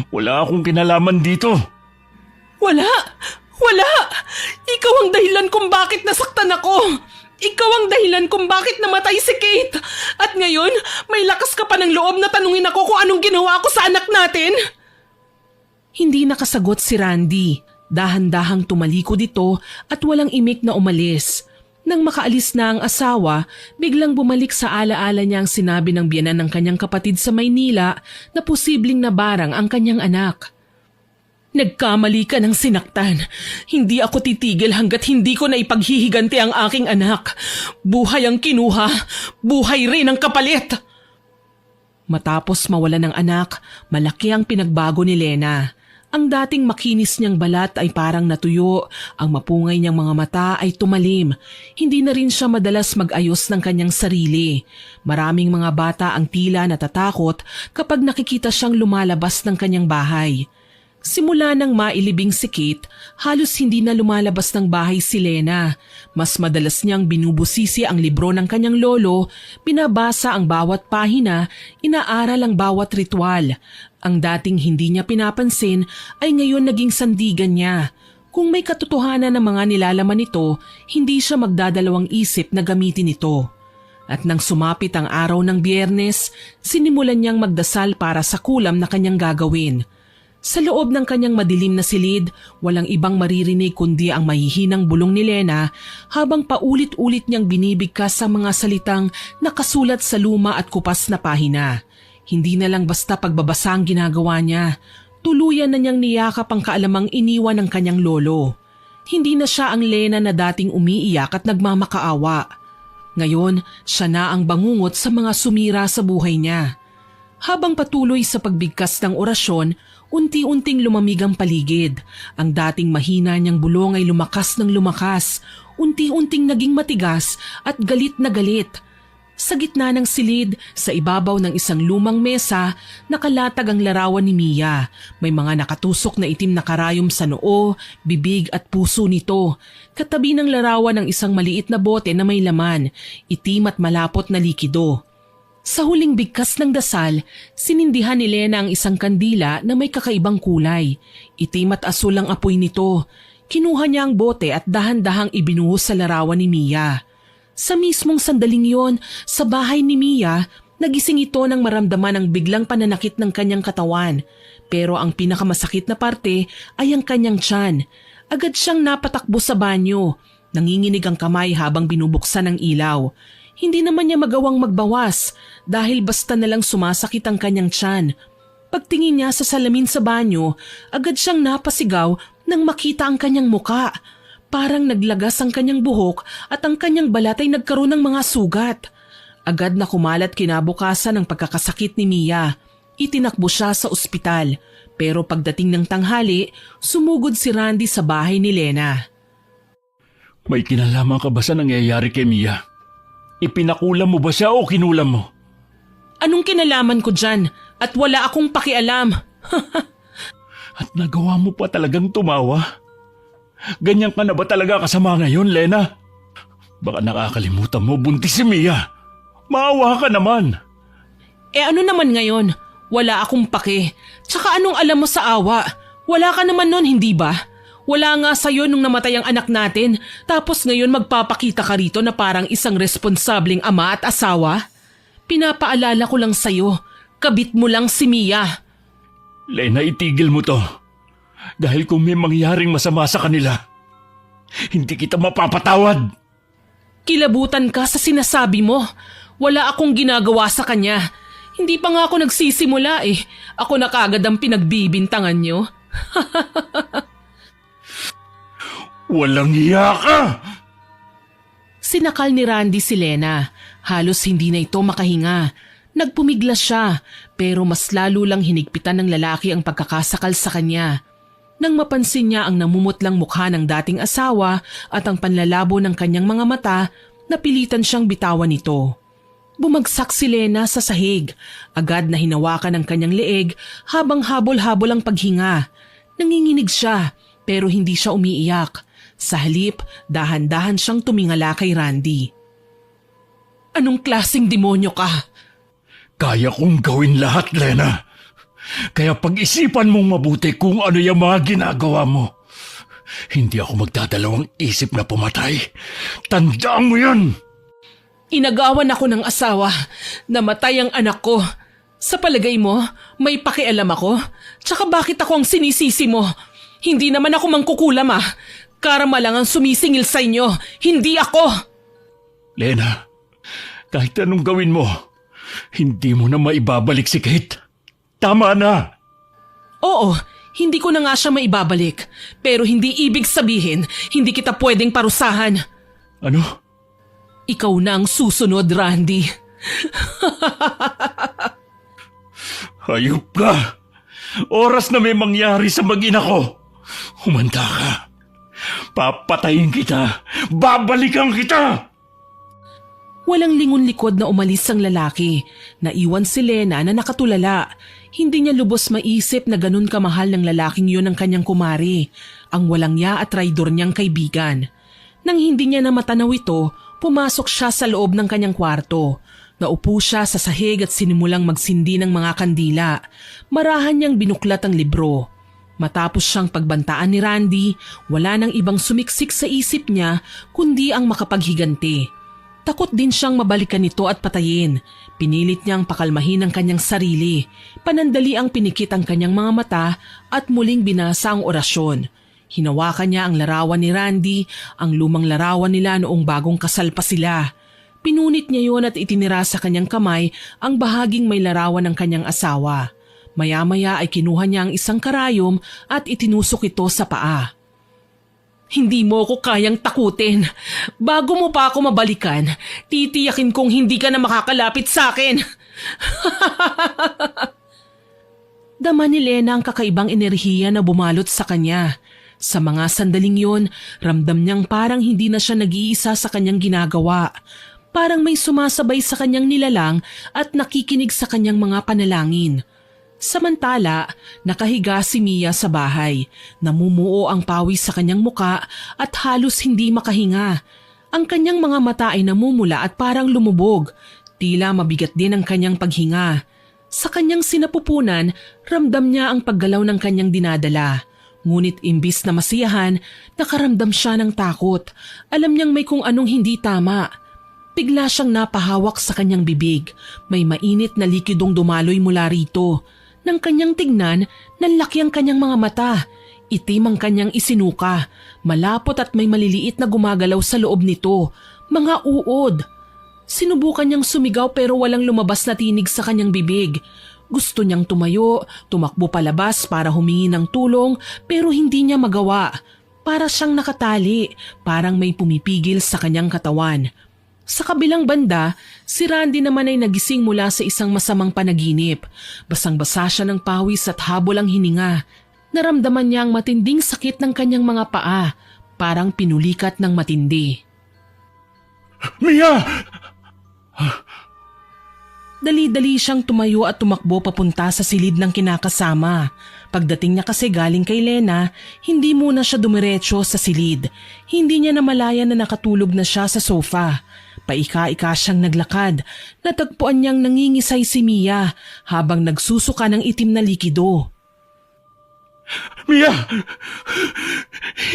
Wala akong kinalaman dito. Wala! Ikaw ang dahilan kung bakit nasaktan ako. Ikaw ang dahilan kung bakit namatay si Kate. At ngayon, may lakas ka pa ng loob na tanungin ako kung anong ginawa ko sa anak natin? Hindi nakasagot si Randy. Dahan-dahang tumalikod ito at walang imik na umalis. Nang makaalis na ang asawa, biglang bumalik sa alaala niya ang sinabi ng biyenan ng kanyang kapatid sa Maynila na posibleng nabarang ang kanyang anak. Nagkamali ka ng sinaktan. Hindi ako titigil hanggat hindi ko na ipaghihiganti ang aking anak. Buhay ang kinuha, buhay rin ang kapalit. Matapos mawala ng anak, malaki ang pinagbago ni Lena. Ang dating makinis niyang balat ay parang natuyo, ang mapungay niyang mga mata ay tumalim. Hindi na rin siya madalas mag-ayos ng kanyang sarili. Maraming mga bata ang tila natatakot kapag nakikita siyang lumalabas ng kanyang bahay. Simula nang mailibing si Kate, halos hindi na lumalabas ng bahay si Lena. Mas madalas niyang binubusisi ang libro ng kanyang lolo, binabasa ang bawat pahina, inaaral ang bawat ritual. Ang dating hindi niya pinapansin ay ngayon naging sandigan niya. Kung may katotohanan ng mga nilalaman nito, hindi siya magdadalawang isip na gamitin ito. At nang sumapit ang araw ng Biyernes, sinimulan niyang magdasal para sa kulam na kanyang gagawin. Sa loob ng kanyang madilim na silid, walang ibang maririnig kundi ang mahihinang bulong ni Lena habang paulit-ulit niyang binibigkas sa mga salitang nakasulat sa luma at kupas na pahina. Hindi na lang basta pagbabasa ang ginagawa niya. Tuluyan na niyang niyakap ang kaalamang iniwan ng kanyang lolo. Hindi na siya ang Lena na dating umiiyak at nagmamakaawa. Ngayon, siya na ang bangungot sa mga sumira sa buhay niya. Habang patuloy sa pagbigkas ng orasyon, unti-unting lumamig ang paligid. Ang dating mahina niyang bulong ay lumakas ng lumakas. Unti-unting naging matigas at galit na galit. Sa gitna ng silid, sa ibabaw ng isang lumang mesa, nakalatag ang larawan ni Mia. May mga nakatusok na itim na karayom sa noo, bibig at puso nito. Katabi ng larawan ng isang maliit na bote na may laman, itim at malapot na likido. Sa huling bigkas ng dasal, sinindihan ni Lena ang isang kandila na may kakaibang kulay. Itim at asul ang apoy nito. Kinuha niya ang bote at dahan-dahang ibinuhos sa larawan ni Mia. Sa mismong sandaling yon, sa bahay ni Mia, nagising ito nang maramdaman ang biglang pananakit ng kanyang katawan. Pero ang pinakamasakit na parte ay ang kanyang tiyan. Agad siyang napatakbo sa banyo. Nanginginig ang kamay habang binubuksan ang ilaw. Hindi naman niya magawang magbawas dahil basta nalang sumasakit ang kanyang tiyan. Pagtingin niya sa salamin sa banyo, agad siyang napasigaw nang makita ang kanyang muka. Parang naglagas ang kanyang buhok at ang kanyang balat ay nagkaroon ng mga sugat. Agad na kumalat kinabukasan ang pagkakasakit ni Mia. Itinakbo siya sa ospital. Pero pagdating ng tanghali, sumugod si Randy sa bahay ni Lena. May kinalaman ka ba sa nangyayari kay Mia? Ipinakulam mo ba siya o kinulam mo? Anong kinalaman ko dyan? At wala akong pakialam. At nagawa mo pa talagang tumawa? Ganyan ka na ba talaga kasama ngayon, Lena? Baka nakakalimutan mo, buntis si Mia. Maawa ka naman. Ano naman ngayon? Wala akong pake. Tsaka anong alam mo sa awa? Wala ka naman nun, hindi ba? Wala nga sa'yo nung namatay ang anak natin, tapos ngayon magpapakita ka rito na parang isang responsableng ama at asawa? Pinapaalala ko lang sa'yo, kabit mo lang si Mia. Lena, itigil mo to. Dahil kung may mangyaring masama sa kanila, hindi kita mapapatawad. Kilabutan ka sa sinasabi mo. Wala akong ginagawa sa kanya. Hindi pa nga ako nagsisimula eh. Ako na kagad ang pinagbibintangan nyo. Walang hiya ka! Sinakal ni Randy si Lena. Halos hindi na ito makahinga. Nagpumiglas siya, pero mas lalo lang hinigpitan ng lalaki ang pagkakasakal sa kanya. Nang mapansin niya ang namumutlang mukha ng dating asawa at ang panlalabo ng kanyang mga mata, napilitan siyang bitawan ito. Bumagsak si Lena sa sahig. Agad na hinawakan ang kanyang leeg habang habol-habol ang paghinga. Nanginginig siya pero hindi siya umiiyak. Sa halip, dahan-dahan siyang tumingala kay Randy. Anong klaseng demonyo ka? Kaya kong gawin lahat, Lena. Kaya pag-isipan mong mabuti kung ano yung mga ginagawa mo. Hindi ako magdadalawang isip na pumatay. Tandaan mo yan! Inagawan ako ng asawa. Namatay ang anak ko. Sa palagay mo, may pakialam ako? Tsaka bakit ako ang sinisisi mo? Hindi naman ako mangkukulam ah. Karma lang ang sumisingil sa inyo. Hindi ako! Lena, kahit anong gawin mo, hindi mo na maibabalik si Kate. Tama na! Oo, hindi ko na nga siya maibabalik. Pero hindi ibig sabihin, hindi kita pwedeng parusahan. Ano? Ikaw na ang susunod, Randy. Hayop ka! Oras na may mangyari sa mag-ina ko. Humanda ka. Papatayin kita. Babalikan kita! Walang lingon likod na umalis ang lalaki. Naiwan si Lena na nakatulala. Hindi niya lubos maisip na ganun kamahal ng lalaking yun ang kanyang kumari, ang walang ya at traidor niyang kaibigan. Nang hindi niya na matanaw ito, pumasok siya sa loob ng kanyang kwarto. Naupo siya sa sahig at sinimulang magsindi ng mga kandila. Marahan niyang binuklat ang libro. Matapos siyang pagbantaan ni Randy, wala nang ibang sumiksik sa isip niya kundi ang makapaghiganti. Takot din siyang mabalikan nito at patayin. Pinilit niyang pakalmahin ang kanyang sarili. Panandali ang pinikit ang kanyang mga mata at muling binasa ang orasyon. Hinawakan niya ang larawan ni Randy, ang lumang larawan nila noong bagong kasal pa sila. Pinunit niya yon at itinira sa kanyang kamay ang bahaging may larawan ng kanyang asawa. Maya-maya ay kinuha niya ang isang karayom at itinusok ito sa paa. Hindi mo ako kayang takutin. Bago mo pa ako mabalikan, titiyakin kong hindi ka na makakalapit sa akin. Dama ni Lena ang kakaibang enerhiya na bumalot sa kanya. Sa mga sandaling yon, ramdam niyang parang hindi na siya nag-iisa sa kanyang ginagawa. Parang may sumasabay sa kanyang nilalang at nakikinig sa kanyang mga panalangin. Samantala, nakahiga si Mia sa bahay. Namumuo ang pawis sa kanyang muka at halos hindi makahinga. Ang kanyang mga mata ay namumula at parang lumubog. Tila mabigat din ang kanyang paghinga. Sa kanyang sinapupunan, ramdam niya ang paggalaw ng kanyang dinadala. Ngunit imbis na masiyahan, nakaramdam siya ng takot. Alam niyang may kung anong hindi tama. Bigla siyang napahawak sa kanyang bibig. May mainit na likidong dumaloy mula rito. Nang kanyang tignan, nanlaki ang kanyang mga mata. Itim ang kanyang isinuka. Malapot at may maliliit na gumagalaw sa loob nito. Mga uod. Sinubukan niyang sumigaw pero walang lumabas na tinig sa kanyang bibig. Gusto niyang tumayo, tumakbo palabas para humingi ng tulong pero hindi niya magawa. Para siyang nakatali, parang may pumipigil sa kanyang katawan. Sa kabilang banda, si Randy naman ay nagising mula sa isang masamang panaginip. Basang-basa siya ng pawis at habol ang hininga. Naramdaman niya ang matinding sakit ng kanyang mga paa, parang pinulikat ng matindi. Mia! Dali-dali siyang tumayo at tumakbo papunta sa silid ng kinakasama. Pagdating niya kasi galing kay Lena, hindi muna siya dumiretso sa silid. Hindi niya namalayan na nakatulog na siya sa sofa. Paika-ika siyang naglakad. Natagpuan niyang nangingisay si Mia habang nagsusuka ng itim na likido. Mia!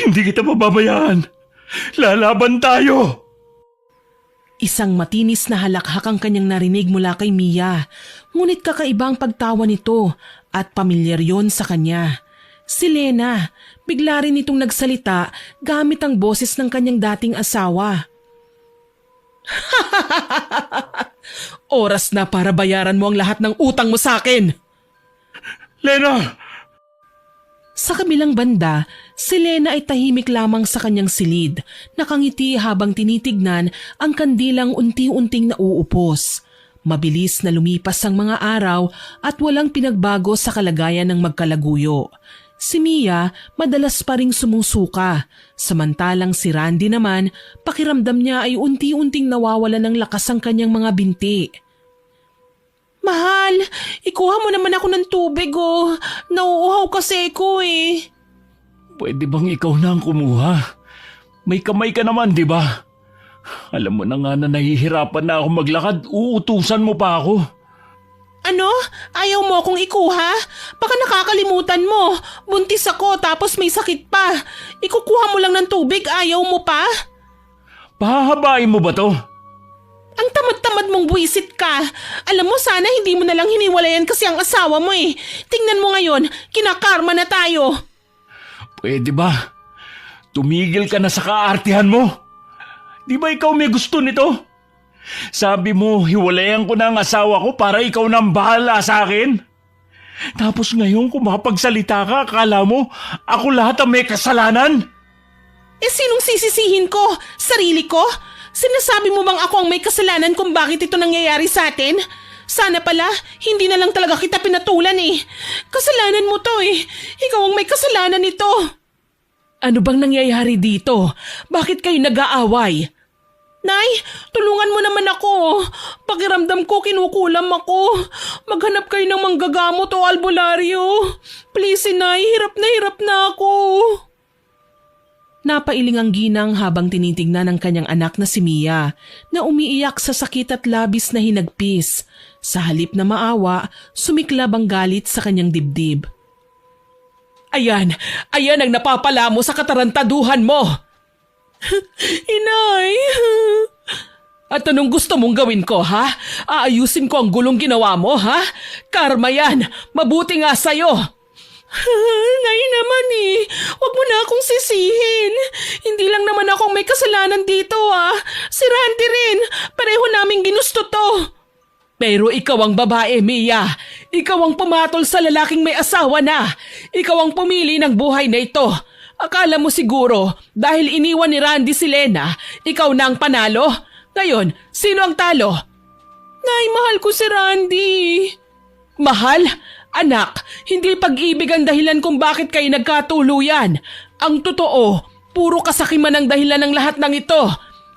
Hindi kita mababayaan. Lalaban tayo! Isang matinis na halakhak ang kanyang narinig mula kay Mia. Ngunit kakaiba ang pagtawa nito at pamilyar yon sa kanya. Si Lena, bigla rin itong nagsalita gamit ang boses ng kanyang dating asawa. Oras na para bayaran mo ang lahat ng utang mo sa akin. Lena! Sa kabilang banda, si Lena ay tahimik lamang sa kanyang silid, nakangiti habang tinitignan ang kandilang unti-unting nauupos. Mabilis na lumipas ang mga araw at walang pinagbago sa kalagayan ng magkalaguyo. Si Mia madalas pa ring sumusuka, samantalang si Randy naman pakiramdam niya ay unti-unting nawawala ng lakas ang kanyang mga binti. Mahal, ikuha mo naman ako ng tubig oh. Nauuhaw kasi ako eh. Pwede bang ikaw na ang kumuha? May kamay ka naman, di ba? Alam mo na nga na nahihirapan na ako maglakad, uutusan mo pa ako. Ano? Ayaw mo akong ikuha? Baka nakakalimutan mo. Buntis ako tapos may sakit pa. Ikukuha mo lang ng tubig, ayaw mo pa? Pahahabain mo ba to? Ang tamad-tamad mong buwisit ka. Alam mo sana hindi mo na lang hiniwalayan kasi ang asawa mo eh. Tingnan mo ngayon, kinakarma na tayo. Pwede ba? Tumigil ka na sa kaartihan mo. Di ba ikaw may gusto nito? Sabi mo, hiwalayan ko na ang asawa ko para ikaw na ang bahala sa akin. Tapos ngayon kung makapagsalita ka, akala mo ako lahat ang may kasalanan? Eh sinong sisisihin ko? Sarili ko? Sinasabi mo bang ako ang may kasalanan kung bakit ito nangyayari sa atin? Sana pala, hindi na lang talaga kita pinatulan eh. Kasalanan mo to eh. Ikaw ang may kasalanan nito. Ano bang nangyayari dito? Bakit kayo nag-aaway? Nay, tulungan mo naman ako. Pakiramdam ko kinukulam ako. Maghanap kayo ng manggagamot o albularyo. Please, Nay, hirap na ako. Napailing ang ginang habang tinitignan ng kanyang anak na si Mia na umiiyak sa sakit at labis na hinagpis. Sa halip na maawa, sumiklab ang galit sa kanyang dibdib. Ayan ang napapala mo sa katarantaduhan mo! Inay! At anong gusto mong gawin ko, ha? Aayusin ko ang gulong ginawa mo, ha? Karma yan. Mabuti nga sa'yo. Nay naman Huwag mo na akong sisihin. Hindi lang naman akong may kasalanan dito, Si Randy rin. Pareho naming ginusto to. Pero ikaw ang babae, Mia. Ikaw ang pumatol sa lalaking may asawa na. Ikaw ang pumili ng buhay na ito. Akala mo siguro, dahil iniwan ni Randy si Lena, ikaw na ang panalo? Ngayon, sino ang talo? Nay, mahal ko si Randy. Mahal? Anak, hindi pag-ibig ang dahilan kung bakit kayo nagkatuluyan. Ang totoo, puro kasakiman ang dahilan ng lahat ng ito.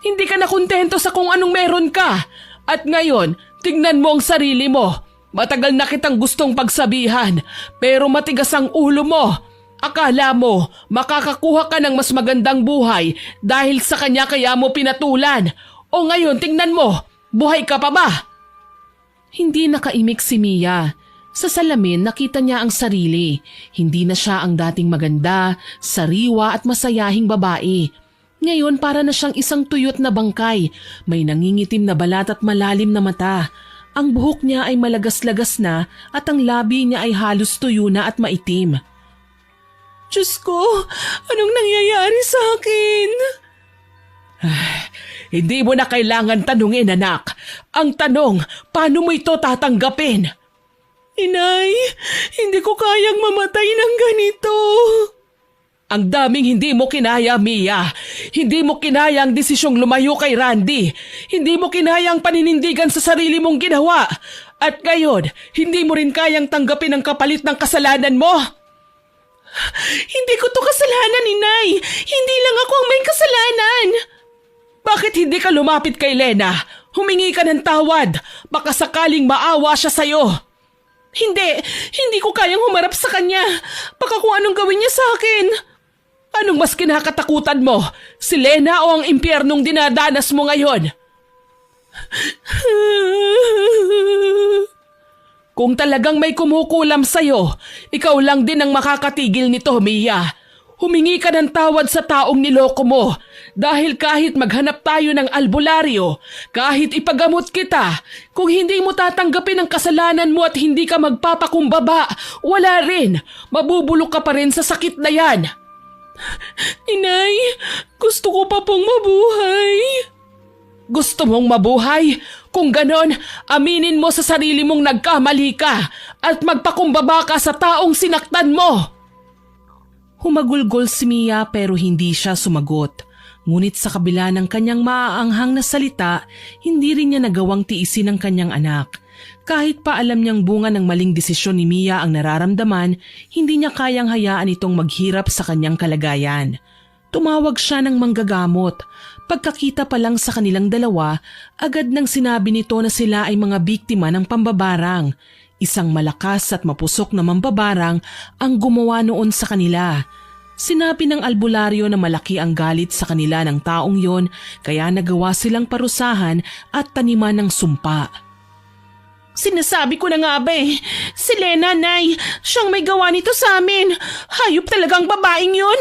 Hindi ka na kontento sa kung anong meron ka. At ngayon, tignan mo ang sarili mo. Matagal na kitang gustong pagsabihan, pero matigas ang ulo mo. Akala mo, makakakuha ka ng mas magandang buhay dahil sa kanya kaya mo pinatulan. O ngayon, tingnan mo, buhay ka pa ba? Hindi nakaimik si Mia. Sa salamin, nakita niya ang sarili. Hindi na siya ang dating maganda, sariwa at masayahing babae. Ngayon para na siyang isang tuyot na bangkay. May nangingitim na balat at malalim na mata. Ang buhok niya ay malagas-lagas na at ang labi niya ay halos tuyo na at maitim. Diyos ko, anong nangyayari sa akin? Hindi mo na kailangan tanungin, anak. Ang tanong, paano mo ito tatanggapin? Inay, hindi ko kayang mamatay ng ganito. Ang daming hindi mo kinaya, Mia. Hindi mo kinaya ang desisyong lumayo kay Randy. Hindi mo kinaya ang paninindigan sa sarili mong ginawa. At ngayon, hindi mo rin kayang tanggapin ang kapalit ng kasalanan mo. Hindi ko to kasalanan, Inay. Hindi lang ako ang may kasalanan. Bakit hindi ka lumapit kay Lena? Humingi ka ng tawad. Baka sakaling maawa siya sa'yo. Hindi ko kayang humarap sa kanya. Baka kung anong gawin niya sa akin. Anong mas kinakatakutan mo? Si Lena o ang impyernong dinadanas mo ngayon? Kung talagang may kumukulam sa'yo, ikaw lang din ang makakatigil nito, Mia. Humingi ka ng tawad sa taong niloko mo dahil kahit maghanap tayo ng albularyo, kahit ipagamot kita, kung hindi mo tatanggapin ang kasalanan mo at hindi ka magpapakumbaba, wala rin. Mabubulok ka pa rin sa sakit na yan. Inay, gusto ko pa pong mabuhay. Gusto mong mabuhay? Kung ganon, aminin mo sa sarili mong nagkamali ka at magpakumbaba ka sa taong sinaktan mo. Humagulgol si Mia pero hindi siya sumagot. Ngunit sa kabila ng kanyang maaanghang na salita, hindi rin niya nagawang tiisin ang kanyang anak. Kahit pa alam niyang bunga ng maling desisyon ni Mia ang nararamdaman, hindi niya kayang hayaan itong maghirap sa kanyang kalagayan. Tumawag siya ng manggagamot. Pagkakita pa lang sa kanilang dalawa, agad nang sinabi nito na sila ay mga biktima ng pambabarang. Isang malakas at mapusok na mambabarang ang gumawa noon sa kanila. Sinabi ng albularyo na malaki ang galit sa kanila ng taong yon kaya nagawa silang parusahan at taniman ng sumpa. Sinasabi ko na nga ba si Lena, Nay, siyang may gawa nito sa amin. Hayop talagang babaeng yon.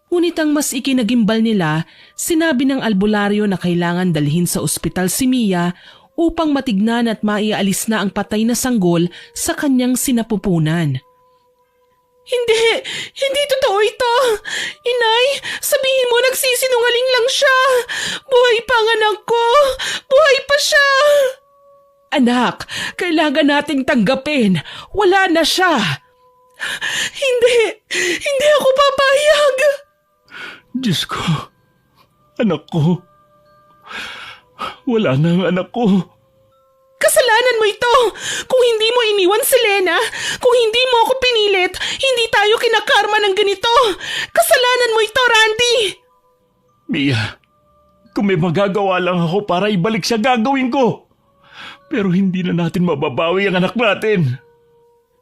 Ngunit ang mas ikinagimbal nila, sinabi ng albularyo na kailangan dalhin sa ospital si Mia upang matignan at maialis na ang patay na sanggol sa kanyang sinapupunan. Hindi totoo ito. Inay, sabihin mo nagsisinungaling lang siya. Buhay pa ang anak ko. Buhay pa siya. Anak, kailangan nating tanggapin. Wala na siya. Hindi ako papayag. Diyos ko, anak ko. Wala na ang anak ko. Kasalanan mo ito! Kung hindi mo iniwan si Lena, kung hindi mo ako pinilit, hindi tayo kinakarma ng ganito! Kasalanan mo ito, Randy! Mia, kung may magagawa lang ako para ibalik siya, gagawin ko. Pero hindi na natin mababawi ang anak natin.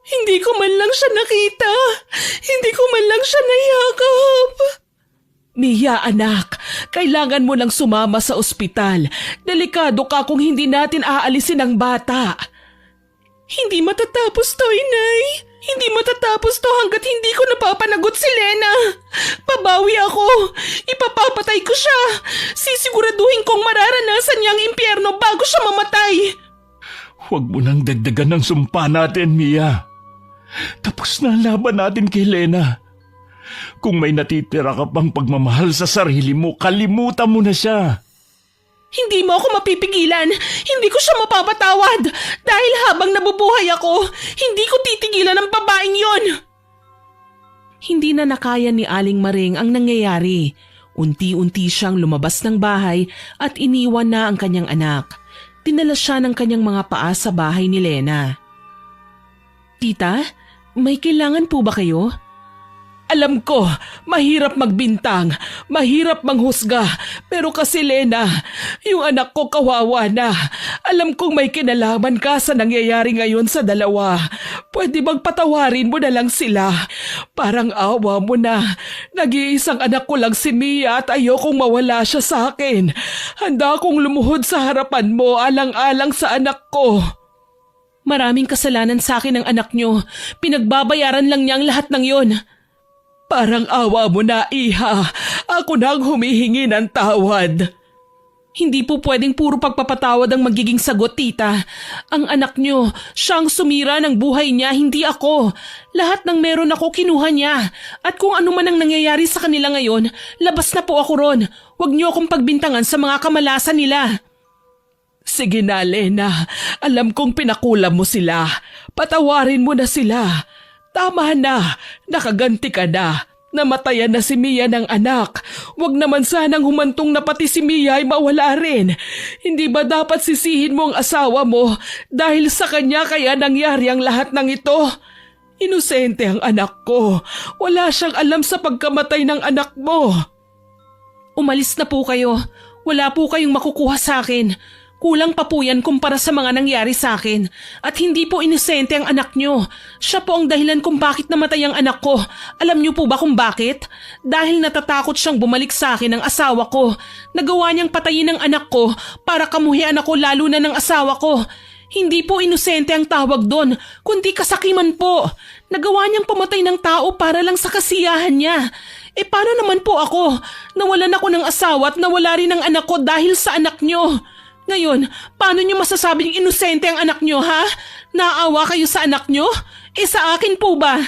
Hindi ko man lang siya nakita. Hindi ko man lang siya nayakap. Mia, anak, kailangan mo lang sumama sa ospital. Delikado ka kung hindi natin aalisin ang bata. Hindi matatapos to, Inay. Hindi matatapos to hanggat hindi ko napapanagot si Lena. Pabawi ako. Ipapapatay ko siya. Sisiguraduhin kong mararanasan niya ang impyerno bago siya mamatay. Huwag mo nang dagdagan ng sumpa natin, Mia. Tapos na ang laban natin kay Lena. Kung may natitira ka pang pagmamahal sa sarili mo, kalimutan mo na siya. Hindi mo ako mapipigilan. Hindi ko siya mapapatawad. Dahil habang nabubuhay ako, hindi ko titigilan ang babaeng yon. Hindi na nakaya ni Aling Maring ang nangyayari. Unti-unti siyang lumabas ng bahay at iniwan na ang kanyang anak. Dinala siya ng kanyang mga paa sa bahay ni Lena. Tita, may kailangan po ba kayo? Alam ko, mahirap magbintang, mahirap manghusga, pero kasi Lena, yung anak ko kawawa na. Alam kong may kinalaman ka sa nangyayari ngayon sa dalawa. Pwede bang patawarin mo na lang sila? Parang awa mo na. Nag-iisang anak ko lang si Mia at ayokong mawala siya sa akin. Handa akong lumuhod sa harapan mo alang-alang sa anak ko. Maraming kasalanan sa akin ng anak niyo. Pinagbabayaran lang niya ang lahat ng yon. Parang awa mo na, iha. Ako na ang humihingi ng tawad. Hindi po pwedeng puro pagpapatawad ang magiging sagot, tita. Ang anak niyo, siyang sumira ng buhay niya, hindi ako. Lahat ng meron ako kinuha niya. At kung ano man ang nangyayari sa kanila ngayon, labas na po ako ron. Huwag niyo akong pagbintangan sa mga kamalasan nila. Sige na, Lena. Alam kong pinakulam mo sila. Patawarin mo na sila. Tama na, nakaganti ka na. Namatayan na si Mia ng anak. Huwag naman sanang humantong na pati si Mia ay mawala rin. Hindi ba dapat sisihin mo ang asawa mo dahil sa kanya kaya nangyari ang lahat ng ito? Inosente ang anak ko. Wala siyang alam sa pagkamatay ng anak mo. Umalis na po kayo. Wala po kayong makukuha sa akin. Kulang pa po yan kumpara sa mga nangyari sa akin. At hindi po inosente ang anak nyo. Siya po ang dahilan kung bakit namatay ang anak ko. Alam niyo po ba kung bakit? Dahil natatakot siyang bumalik sa akin ng asawa ko. Nagawa niyang patayin ang anak ko para kamuhian ako lalo na ng asawa ko. Hindi po inosente ang tawag doon, kundi kasakiman po. Nagawa niyang pumatay ng tao para lang sa kasiyahan niya. Paano naman po ako? Nawalan ako ng asawa at nawala rin ang anak ko dahil sa anak niyo. Ngayon, paano niyo masasabing inosente ang anak niyo, ha? Naawa kayo sa anak niyo? Sa akin po ba?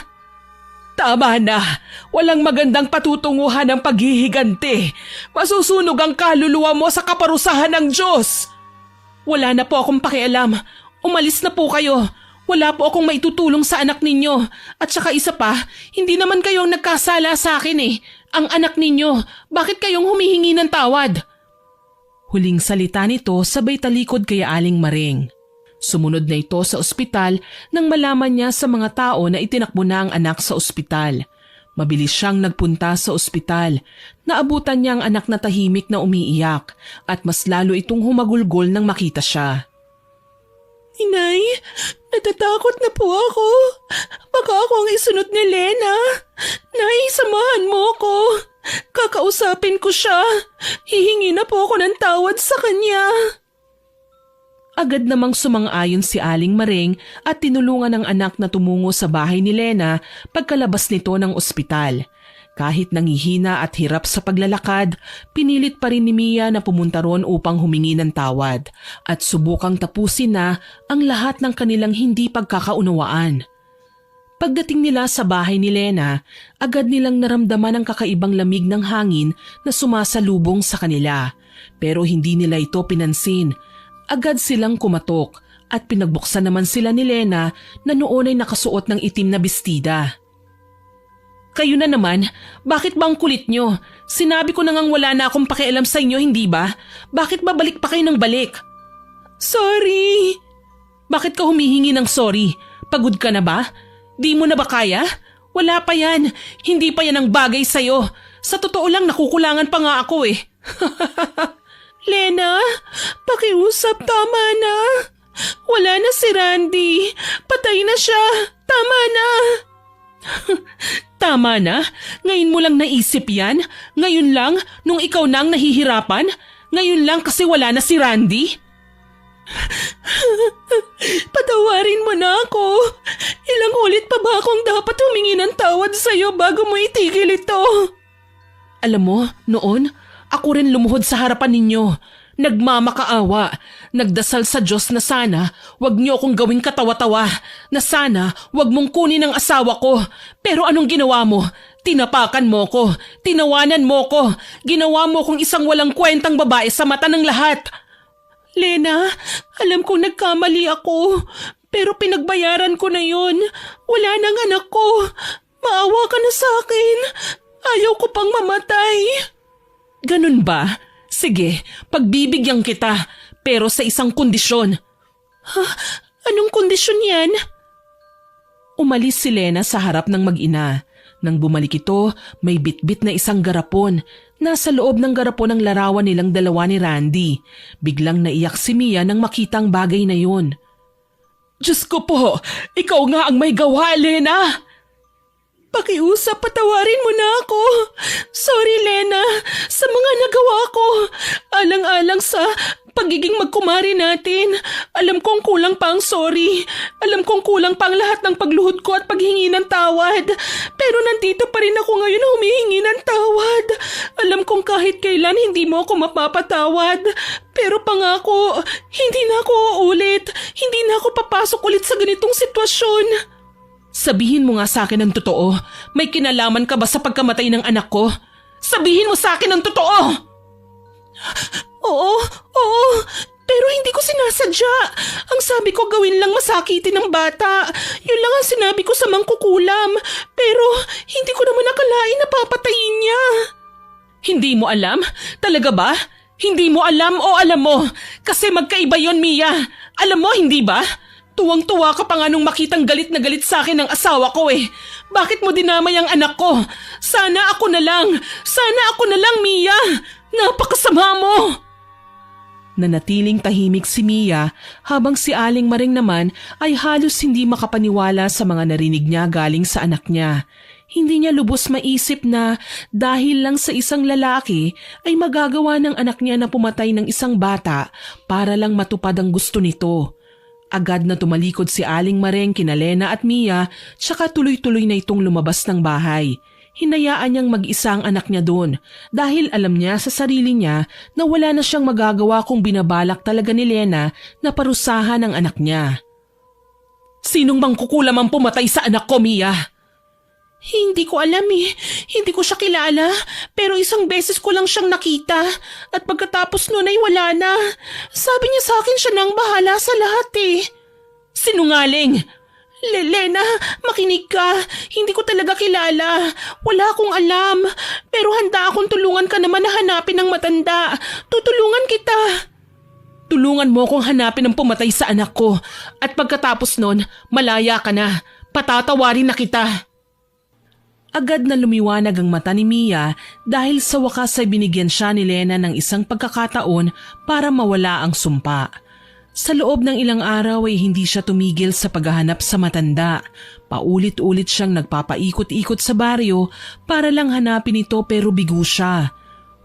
Tama na. Walang magandang patutunguhan ng paghihiganti. Masusunog ang kaluluwa mo sa kaparusahan ng Diyos. Wala na po akong pakialam. Umalis na po kayo. Wala po akong maitutulong sa anak ninyo. At saka isa pa, hindi naman kayong nagkasala sa akin Ang anak ninyo, bakit kayong humihingi ng tawad? Huling salita nito sabay talikod kay Aling Maring. Sumunod na ito sa ospital nang malaman niya sa mga tao na itinakbo na ang anak sa ospital. Mabilis siyang nagpunta sa ospital. Naabutan niya ang anak na tahimik na umiiyak at mas lalo itong humagulgol nang makita siya. Inay, natatakot na po ako. Baka ako ang isunod ni Lena. Nay, samahan mo ko. Kakausapin ko siya. Hihingi na po ako ng tawad sa kanya. Agad namang sumang-ayon si Aling Maring at tinulungan ang anak na tumungo sa bahay ni Lena pagkalabas nito ng ospital. Kahit nangihina at hirap sa paglalakad, pinilit pa rin ni Mia na pumunta ron upang humingi ng tawad at subukang tapusin na ang lahat ng kanilang hindi pagkakaunawaan. Pagdating nila sa bahay ni Lena, agad nilang naramdaman ang kakaibang lamig ng hangin na sumasalubong sa kanila. Pero hindi nila ito pinansin. Agad silang kumatok at pinagbuksan naman sila ni Lena na noon ay nakasuot ng itim na bestida. Kayo na naman, bakit ba ang kulit nyo? Sinabi ko na ngang wala na akong pakialam sa inyo, hindi ba? Bakit ba balik pa kayo ng balik? Sorry! Bakit ka humihingi ng sorry? Pagod ka na ba? Di mo na ba kaya? Wala pa yan. Hindi pa yan ang bagay sa'yo. Sa totoo lang nakukulangan pa nga ako Lena, pakiusap, tama na. Wala na si Randy. Patay na siya. Tama na. Tama na? Ngayon mo lang naisip yan? Ngayon lang, nung ikaw na ang nahihirapan? Ngayon lang kasi wala na si Randy? Patawarin mo na ako. Ilang ulit pa ba akong dapat humingi ng tawad sa'yo bago mo itigil ito? Alam mo, noon, ako rin lumuhod sa harapan ninyo. Nagmamakaawa, nagdasal sa Diyos na sana wag niyo akong gawing katawa-tawa, na sana wag mong kunin ang asawa ko. Pero anong ginawa mo? Tinapakan mo ko, tinawanan mo ko, ginawa mo kong isang walang kwentang babae sa mata ng lahat. Lena, alam kong nagkamali ako, pero pinagbayaran ko na yun. Wala nang anak ko. Maawa ka na sa akin. Ayaw ko pang mamatay. Ganun ba? Sige, pagbibigyan kita, pero sa isang kondisyon. Ha? Anong kondisyon yan? Umalis si Lena sa harap ng mag-ina. Nang bumalik ito, may bitbit na isang garapon. Nasa loob ng garapon ang larawan nilang dalawa ni Randy. Biglang naiyak si Mia nang makitang bagay na yun. Diyos ko po, ikaw nga ang may gawa, Lena! Pakiusap, patawarin mo na ako. Sorry, Lena, sa mga nagawa ko. Alang-alang sa pagiging magkumari natin. Alam kong kulang pa ang sorry. Alam kong kulang pa ang lahat ng pagluhod ko at paghingi ng tawad. Pero nandito pa rin ako ngayon humihingi ng tawad. Alam kong kahit kailan hindi mo ako mapapatawad. Pero pangako, hindi na ako uulit. Hindi na ako papasok ulit sa ganitong sitwasyon. Sabihin mo nga sa akin ang totoo. May kinalaman ka ba sa pagkamatay ng anak ko? Sabihin mo sa akin ang totoo! Oo. Pero hindi ko sinasadya. Ang sabi ko gawin lang masakitin ng bata. Yun lang ang sinabi ko sa mangkukulam. Pero hindi ko naman akalain na papatayin niya. Hindi mo alam? Talaga ba? Hindi mo alam o alam mo? Kasi magkaiba yon, Mia. Alam mo, hindi ba? Tuwang-tuwa ka pa nga nung makitang galit na galit sa akin ng asawa ko eh. Bakit mo dinamay ang anak ko? Sana ako na lang, Mia! Napakasama mo! Nanatiling tahimik si Mia habang si Aling Maring naman ay halos hindi makapaniwala sa mga narinig niya galing sa anak niya. Hindi niya lubos maisip na dahil lang sa isang lalaki ay magagawa ng anak niya na pumatay ng isang bata para lang matupad ang gusto nito. Agad na tumalikod si Aling Mareng kina Lena at Mia, tsaka tuloy-tuloy na itong lumabas ng bahay. Hinayaan niyang mag-isa ang anak niya doon dahil alam niya sa sarili niya na wala na siyang magagawa kung binabalak talaga ni Lena na parusahan ang anak niya. Sinong mangkukulam ang pumatay sa anak ko, Mia? Hindi ko alam eh. Hindi ko siya kilala. Pero isang beses ko lang siyang nakita. At pagkatapos nun ay wala na. Sabi niya sa akin siya nang bahala sa lahat eh. Sinungaling! Lena, makinig ka. Hindi ko talaga kilala. Wala akong alam. Pero handa akong tulungan ka naman na hanapin ang matanda. Tutulungan kita. Tulungan mo akong hanapin ang pumatay sa anak ko. At pagkatapos nun, malaya ka na. Patatawarin na kita. Agad na lumiwanag ang mata ni Mia dahil sa wakas ay binigyan siya ni Lena ng isang pagkakataon para mawala ang sumpa. Sa loob ng ilang araw ay hindi siya tumigil sa paghahanap sa matanda. Paulit-ulit siyang nagpapaikot-ikot sa baryo para lang hanapin ito pero bigo siya.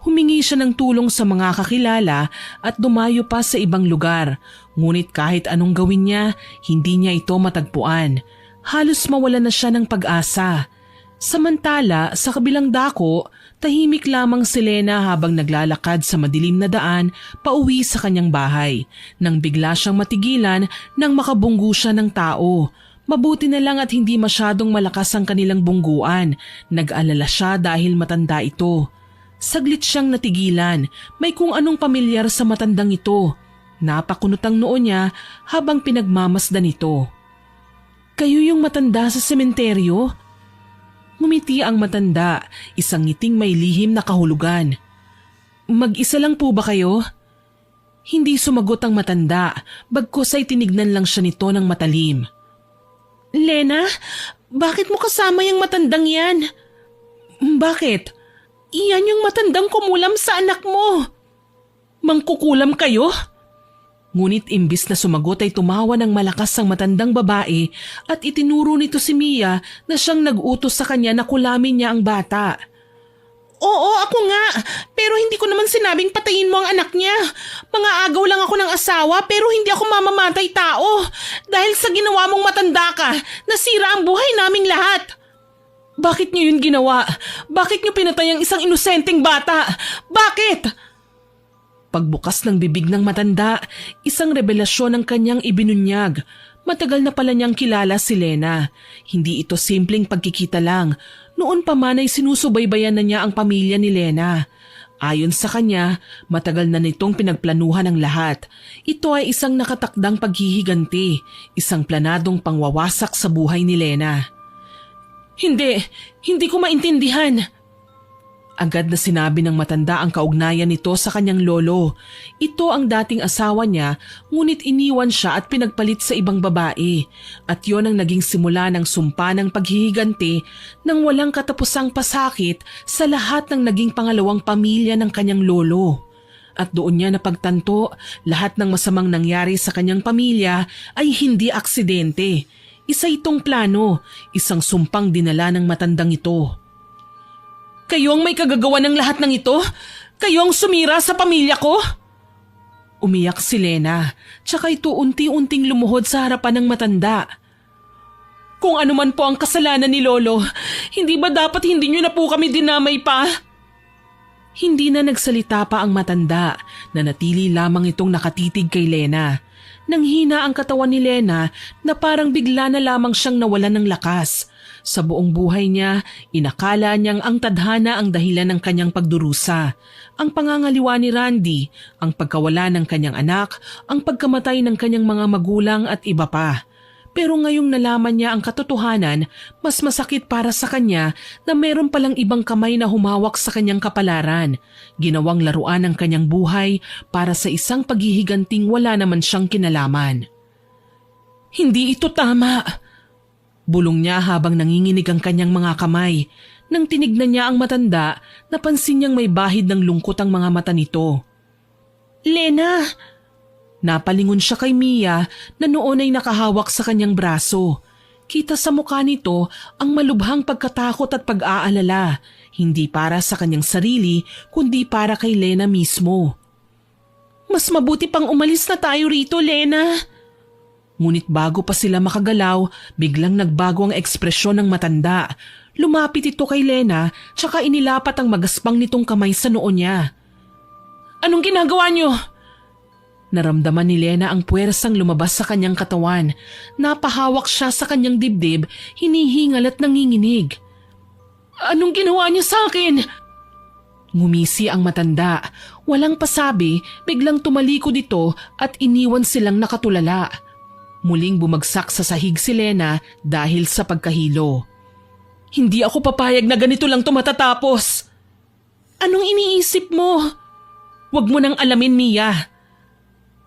Humingi siya ng tulong sa mga kakilala at dumayo pa sa ibang lugar. Ngunit kahit anong gawin niya, hindi niya ito matagpuan. Halos mawala na siya ng pag-asa. Samantala, sa kabilang dako, tahimik lamang si Lena habang naglalakad sa madilim na daan pauwi sa kanyang bahay. Nang bigla siyang matigilan nang makabunggo siya ng tao. Mabuti na lang at hindi masyadong malakas ang kanilang bungguan. Nag-alala siya dahil matanda ito. Saglit siyang natigilan, may kung anong pamilyar sa matandang ito. Napakunot ang noo niya habang pinagmamasdan ito. Kayo yung matanda sa sementeryo? Ngumiti ang matanda, isang ngiting may lihim na kahulugan. Mag-isa lang po ba kayo? Hindi sumagot ang matanda, bagkus ay tinignan lang siya nito ng matalim. Lena, bakit mo kasama yung matandang yan? Bakit? Iyan yung matandang kumulam sa anak mo. Mangkukulam kayo? Ngunit imbis na sumagot ay tumawa ng malakas ang matandang babae at itinuro nito si Mia na siyang nag-utos sa kanya na kulamin niya ang bata. Oo, ako nga. Pero hindi ko naman sinabing patayin mo ang anak niya. Mga agaw lang ako ng asawa pero hindi ako mamamatay tao. Dahil sa ginawa mong matanda ka, nasira ang buhay naming lahat. Bakit niyo yun ginawa? Bakit niyo pinatay ang isang inosenteng bata? Bakit? Pagbukas ng bibig ng matanda, isang revelasyon ang kanyang ibinunyag. Matagal na pala niyang kilala si Lena. Hindi ito simpleng pagkikita lang. Noon pa man ay sinusubaybayan na niya ang pamilya ni Lena. Ayon sa kanya, matagal na nitong pinagplanuhan ang lahat. Ito ay isang nakatakdang paghihiganti, isang planadong pangwawasak sa buhay ni Lena. Hindi ko maintindihan. Agad na sinabi ng matanda ang kaugnayan nito sa kanyang lolo. Ito ang dating asawa niya, ngunit iniwan siya at pinagpalit sa ibang babae. At yon ang naging simula ng sumpa ng paghihiganti ng walang katapusang pasakit sa lahat ng naging pangalawang pamilya ng kanyang lolo. At doon niya napagtanto, lahat ng masamang nangyari sa kanyang pamilya ay hindi aksidente. Isa itong plano, isang sumpang dinala ng matandang ito. Kayo ang may kagagawa ng lahat ng ito? Kayo ang sumira sa pamilya ko? Umiyak si Lena, tsaka ito unti-unting lumuhod sa harapan ng matanda. Kung ano man po ang kasalanan ni Lolo, hindi ba dapat hindi niyo na po kami dinamay pa? Hindi na nagsalita pa ang matanda, nanatili lamang itong nakatitig kay Lena. Nanghina ang katawan ni Lena na parang bigla na lamang siyang nawalan ng lakas. Sa buong buhay niya, inakala niyang ang tadhana ang dahilan ng kanyang pagdurusa. Ang pangangaliwa ni Randy, ang pagkawala ng kanyang anak, ang pagkamatay ng kanyang mga magulang at iba pa. Pero ngayong nalaman niya ang katotohanan, mas masakit para sa kanya na meron palang ibang kamay na humawak sa kanyang kapalaran. Ginawang laruan ang kanyang buhay para sa isang paghihiganting wala naman siyang kinalaman. Hindi ito tama. Bulong niya habang nanginginig ang kanyang mga kamay. Nang tinignan niya ang matanda, napansin niyang may bahid ng lungkot ang mga mata nito. Lena! Napalingon siya kay Mia na noon ay nakahawak sa kanyang braso. Kita sa mukha nito ang malubhang pagkatakot at pag-aalala, hindi para sa kanyang sarili kundi para kay Lena mismo. Mas mabuti pang umalis na tayo rito, Lena. Ngunit bago pa sila makagalaw, biglang nagbago ang ekspresyon ng matanda. Lumapit ito kay Lena, tsaka inilapat ang magaspang nitong kamay sa noo niya. Anong ginagawa niyo? Naramdaman ni Lena ang puwersang lumabas sa kanyang katawan. Napahawak siya sa kanyang dibdib, hinihingal at nanginginig. Anong ginawa niya sa akin? Ngumisi ang matanda. Walang pasabi, biglang tumalikod ito at iniwan silang nakatulala. Muling bumagsak sa sahig si Lena dahil sa pagkahilo. Hindi ako papayag na ganito lang matatapos. Anong iniisip mo? Huwag mo nang alamin, Mia.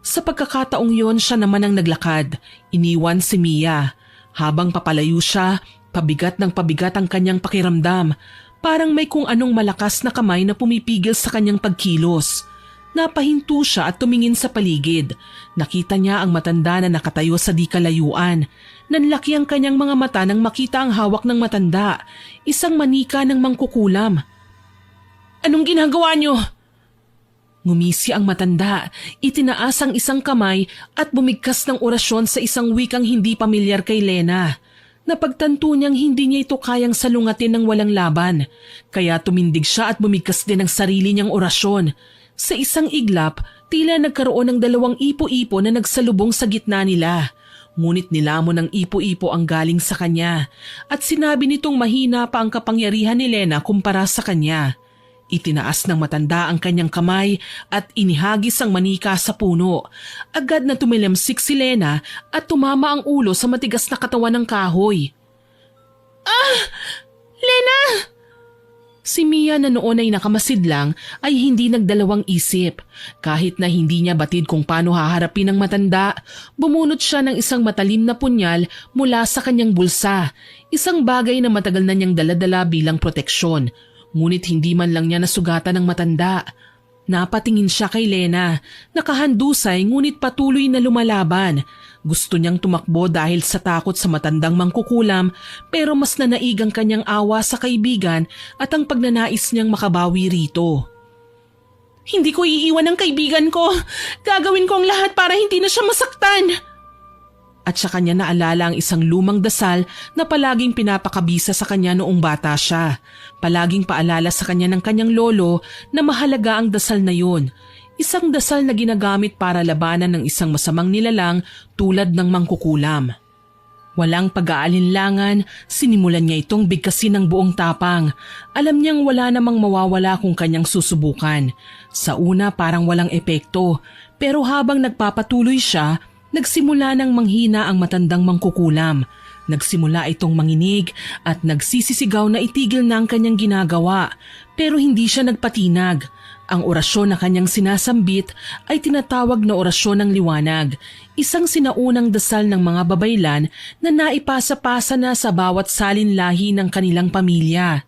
Sa pagkakataong yon siya naman ang naglakad. Iniwan si Mia. Habang papalayo siya, pabigat ng pabigat ang kanyang pakiramdam. Parang may kung anong malakas na kamay na pumipigil sa kanyang pagkilos. Napahinto siya at tumingin sa paligid. Nakita niya ang matanda na nakatayo sa di kalayuan. Nanlaki ang kanyang mga mata nang makita ang hawak ng matanda, isang manika ng mangkukulam. Anong ginagawa niyo? Ngumisi ang matanda, itinaas ang isang kamay at bumigkas ng orasyon sa isang wikang hindi pamilyar kay Lena. Napagtanto niyang hindi niya ito kayang salungatin ng walang laban, kaya tumindig siya at bumigkas din ang sarili niyang orasyon. Sa isang iglap, tila nagkaroon ng dalawang ipo-ipo na nagsalubong sa gitna nila. Ngunit nilamon ng ipo-ipo ang galing sa kanya at sinabi nitong mahina pa ang kapangyarihan ni Lena kumpara sa kanya. Itinaas ng matanda ang kanyang kamay at inihagis ang manika sa puno. Agad na tumilamsik si Lena at tumama ang ulo sa matigas na katawan ng kahoy. Ah! Lena! Si Mia na noon ay nakamasid lang ay hindi nagdalawang isip. Kahit na hindi niya batid kung paano haharapin ang matanda, bumunot siya ng isang matalim na punyal mula sa kanyang bulsa. Isang bagay na matagal na niyang daladala bilang proteksyon. Ngunit hindi man lang niya nasugatan ng matanda. Napatingin siya kay Lena, nakahandusay ngunit patuloy na lumalaban. Gusto niyang tumakbo dahil sa takot sa matandang mangkukulam pero mas nanaig ang kanyang awa sa kaibigan at ang pagnanais niyang makabawi rito. Hindi ko iiwan ang kaibigan ko. Gagawin ko ang lahat para hindi na siya masaktan. At sa kanya naalala ang isang lumang dasal na palaging pinapakabisa sa kanya noong bata siya. Palaging paalala sa kanya ng kanyang lolo na mahalaga ang dasal na yun. Isang dasal na ginagamit para labanan ng isang masamang nilalang tulad ng mangkukulam. Walang pag-aalinlangan, sinimulan niya itong bigkasin ng buong tapang. Alam niyang wala namang mawawala kung kanyang susubukan. Sa una parang walang epekto, pero habang nagpapatuloy siya, nagsimula nang manghina ang matandang mangkukulam. Nagsimula itong manginig at nagsisisigaw na itigil na ang kanyang ginagawa, pero hindi siya nagpatinag. Ang orasyon na kanyang sinasambit ay tinatawag na orasyon ng liwanag, isang sinaunang dasal ng mga babaylan na naipasa-pasa na sa bawat salinlahi ng kanilang pamilya.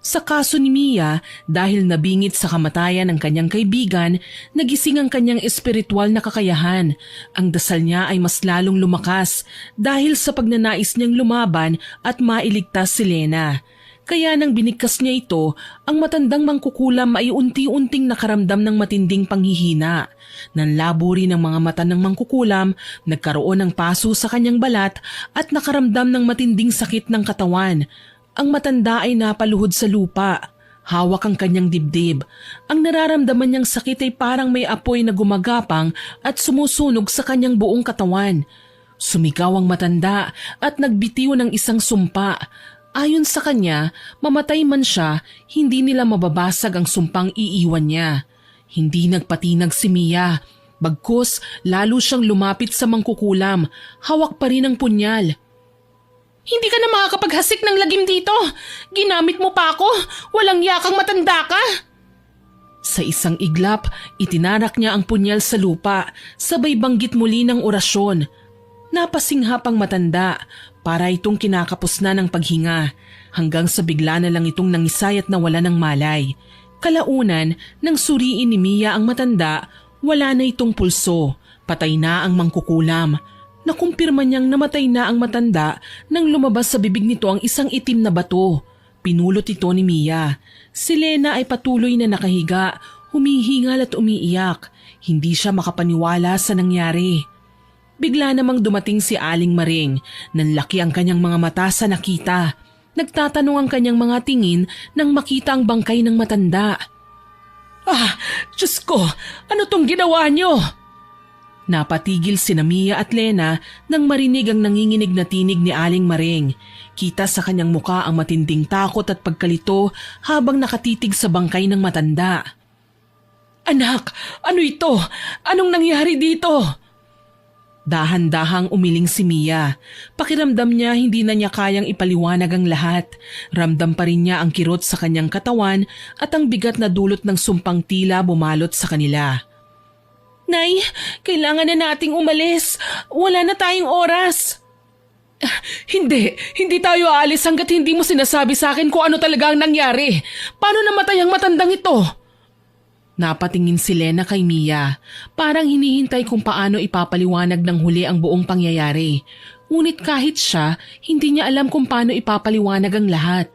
Sa kaso ni Mia, dahil nabingit sa kamatayan ng kanyang kaibigan, nagising ang kanyang espiritual na kakayahan. Ang dasal niya ay mas lalong lumakas dahil sa pagnanais niyang lumaban at mailigtas si Lena. Kaya nang binigkas niya ito, ang matandang mangkukulam ay unti-unting nakaramdam ng matinding panghihina. Nanlabo rin ang mga mata ng mangkukulam, nagkaroon ng paso sa kanyang balat at nakaramdam ng matinding sakit ng katawan. Ang matanda ay napaluhod sa lupa. Hawak ang kanyang dibdib. Ang nararamdaman niyang sakit ay parang may apoy na gumagapang at sumusunog sa kanyang buong katawan. Sumigaw ang matanda at nagbitiw ng isang sumpa. Ayon sa kanya, mamatay man siya, hindi nila mababasag ang sumpang iiwan niya. Hindi nagpatinag si Mia. Bagkus, lalo siyang lumapit sa mangkukulam. Hawak pa rin ang punyal. Hindi ka na makakapaghasik ng lagim dito. Ginamit mo pa ako. Walang yakang matanda ka. Sa isang iglap, itinarak niya ang punyal sa lupa, sabay banggit muli ng orasyon. Napasinghap ang matanda, para itong kinakapos na ng paghinga, hanggang sa bigla na lang itong nangisay at nawala ng malay. Kalaunan, nang suriin ni Mia ang matanda, wala na itong pulso, patay na ang mangkukulam. Nakumpirma niyang namatay na ang matanda nang lumabas sa bibig nito ang isang itim na bato. Pinulot ito ni Mia. Si Lena ay patuloy na nakahiga, humihingal at umiiyak. Hindi siya makapaniwala sa nangyari. Bigla namang dumating si Aling Maring. Nanlaki ang kanyang mga mata sa nakita. Nagtatanong ang kanyang mga tingin nang makita ang bangkay ng matanda. Ah, Diyos ko! Ano tong ginawa niyo? Napatigil sina Mia at Lena nang marinig ang nanginginig na tinig ni Aling Maring. Kita sa kanyang muka ang matinding takot at pagkalito habang nakatitig sa bangkay ng matanda. Anak, ano ito? Anong nangyari dito? Dahan-dahang umiling si Mia. Pakiramdam niya hindi na niya kayang ipaliwanag ang lahat. Ramdam pa rin niya ang kirot sa kanyang katawan at ang bigat na dulot ng sumpang tila bumalot sa kanila. Nay, kailangan na nating umalis. Wala na tayong oras. Hindi tayo aalis hanggat hindi mo sinasabi sa akin kung ano talaga ang nangyari. Paano namatay ang matandang ito? Napatingin si Lena kay Mia. Parang hinihintay kung paano ipapaliwanag ng huli ang buong pangyayari. Ngunit kahit siya, hindi niya alam kung paano ipapaliwanag ang lahat.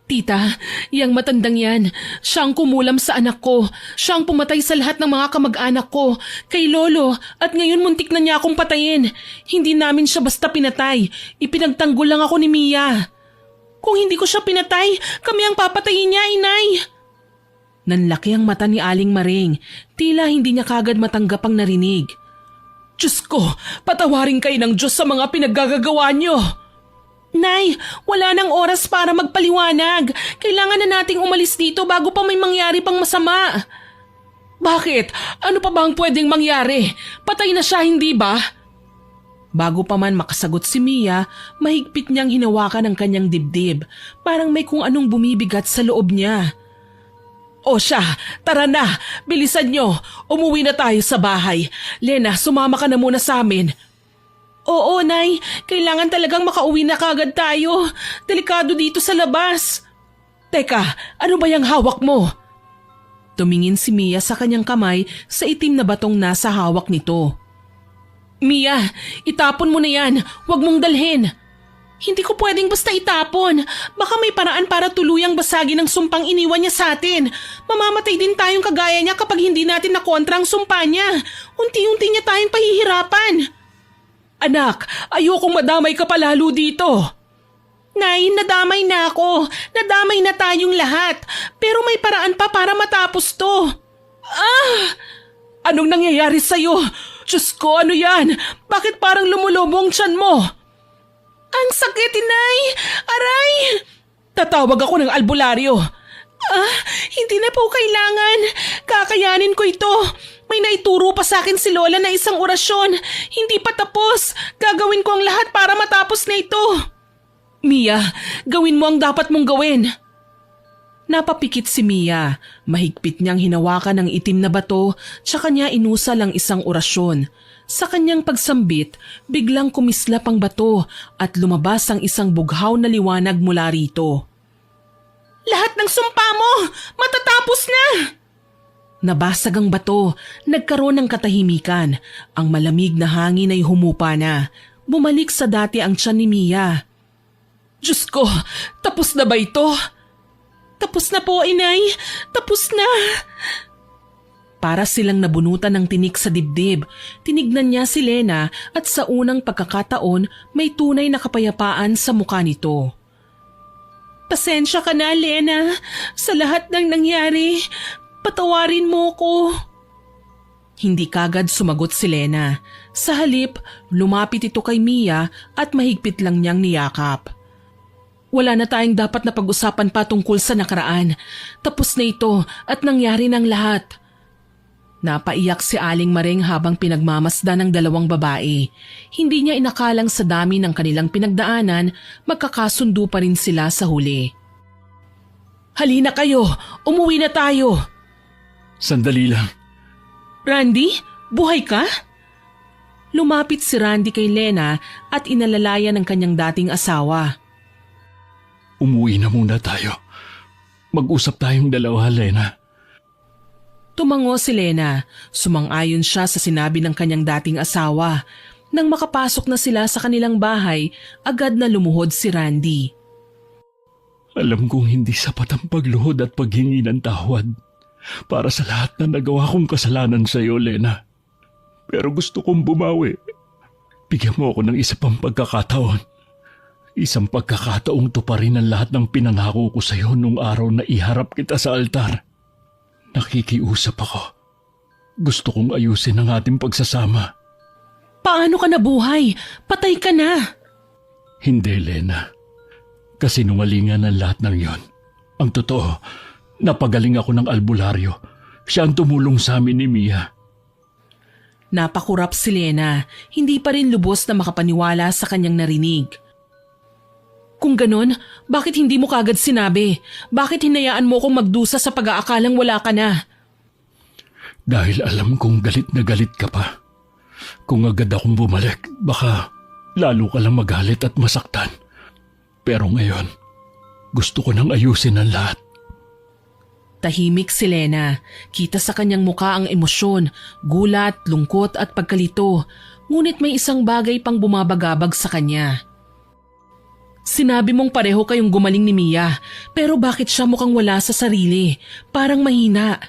Tita, yang matandang yan. Siya ang kumulam sa anak ko. Siya ang pumatay sa lahat ng mga kamag-anak ko. Kay Lolo, at ngayon muntik na niya akong patayin. Hindi namin siya basta pinatay. Ipinagtanggol lang ako ni Mia. Kung hindi ko siya pinatay, kami ang papatayin niya, inay. Nanlaki ang mata ni Aling Maring. Tila hindi niya kagad matanggap ang narinig. Diyos ko, patawarin kayo ng Diyos sa mga pinaggagawa niyo. Nay, wala nang oras para magpaliwanag. Kailangan na nating umalis dito bago pa may mangyari pang masama. Bakit? Ano pa ba ang pwedeng mangyari? Patay na siya, hindi ba? Bago pa man makasagot si Mia, mahigpit niyang hinawakan ang kanyang dibdib. Parang may kung anong bumibigat sa loob niya. O siya, tara na, bilisan niyo. Umuwi na tayo sa bahay. Lena, sumama ka na muna sa amin. Oo, Nay. Kailangan talagang makauwi na kagad tayo. Delikado dito sa labas. Teka, ano ba yung hawak mo? Tumingin si Mia sa kanyang kamay sa itim na batong nasa hawak nito. Mia, itapon mo na yan. Huwag mong dalhin. Hindi ko pwedeng basta itapon. Baka may paraan para tuluyang basagin ang sumpang iniwan niya sa atin. Mamamatay din tayong kagaya niya kapag hindi natin nakontra ang sumpa niya. Unti-unti niya tayong pahihirapan. Anak, ayokong madamay ka palalo dito. Nay, nadamay na ako. Nadamay na tayong lahat. Pero may paraan pa para matapos to. Anong nangyayari sa'yo? Diyos ko, ano yan? Bakit parang lumulobo ang tiyan mo? Ang sakit, Inay! Aray! Tatawag ako ng albularyo. Hindi na po kailangan. Kakayanin ko ito. May naituro pa sa akin si Lola na isang orasyon. Hindi pa tapos. Gagawin ko ang lahat para matapos na ito. Mia, gawin mo ang dapat mong gawin. Napapikit si Mia. Mahigpit niyang hinawakan ang itim na bato tsaka niya inusal ang isang orasyon. Sa kanyang pagsambit, biglang kumislap ang bato at lumabas ang isang bughaw na liwanag mula rito. Lahat ng sumpa mo! Matatapos na! Nabasag ang bato, nagkaroon ng katahimikan. Ang malamig na hangin ay humupa na. Bumalik sa dati ang tiyan ni Mia. Diyos ko, tapos na ba ito? Tapos na po, Inay. Tapos na. Para silang nabunutan ng tinik sa dibdib, tinignan niya si Lena at sa unang pagkakataon may tunay na kapayapaan sa mukha nito. Pasensya ka na, Lena. Sa lahat ng nangyari, patawarin mo ko. Hindi kagad sumagot si Lena. Sa halip, lumapit ito kay Mia at mahigpit lang niyang niyakap. Wala na tayong dapat na pag-usapan pa tungkol sa nakaraan. Tapos na ito at nangyari ng lahat. Napaiyak si Aling Maring habang pinagmamasdan ng dalawang babae. Hindi niya inakalang sa dami ng kanilang pinagdaanan, magkakasundo pa rin sila sa huli. Halina kayo, umuwi na tayo. Sandali lang. Randy, buhay ka? Lumapit si Randy kay Lena at inalalaya ng kanyang dating asawa. Umuwi na muna tayo. Mag-usap tayong dalawa, Lena. Tumango si Lena. Sumang-ayon siya sa sinabi ng kanyang dating asawa. Nang makapasok na sila sa kanilang bahay, agad na lumuhod si Randy. Alam kong hindi sapat ang pagluhod at paghingi ng tawad para sa lahat na nagawa kong kasalanan sa iyo, Lena. Pero gusto kong bumawi. Bigyan mo ako ng isa pang pagkakataon. Isang pagkakataong tuparin ang lahat ng pinangako ko sa iyo nung araw na iharap kita sa altar. Nakikiusap ako. Gusto kong ayusin ang ating pagsasama. Paano ka nabuhay? Patay ka na. Hindi, Lena. Kasinungalingan ang lahat ng yon. Ang totoo, napagaling ako ng albularyo. Siya ang tumulong sa amin ni Mia. Napakurap si Lena. Hindi pa rin lubos na makapaniwala sa kanyang narinig. Kung ganon, bakit hindi mo kagad sinabi? Bakit hinayaan mo akong magdusa sa pag-aakalang wala ka na? Dahil alam kong galit na galit ka pa. Kung agad akong bumalik, baka lalo ka lang magalit at masaktan. Pero ngayon, gusto ko nang ayusin ang lahat. Tahimik si Lena. Kita sa kanyang muka ang emosyon, gulat, lungkot at pagkalito. Ngunit may isang bagay pang bumabagabag sa kanya. Sinabi mong pareho kayong gumaling ni Mia, pero bakit siya mukhang wala sa sarili? Parang mahina.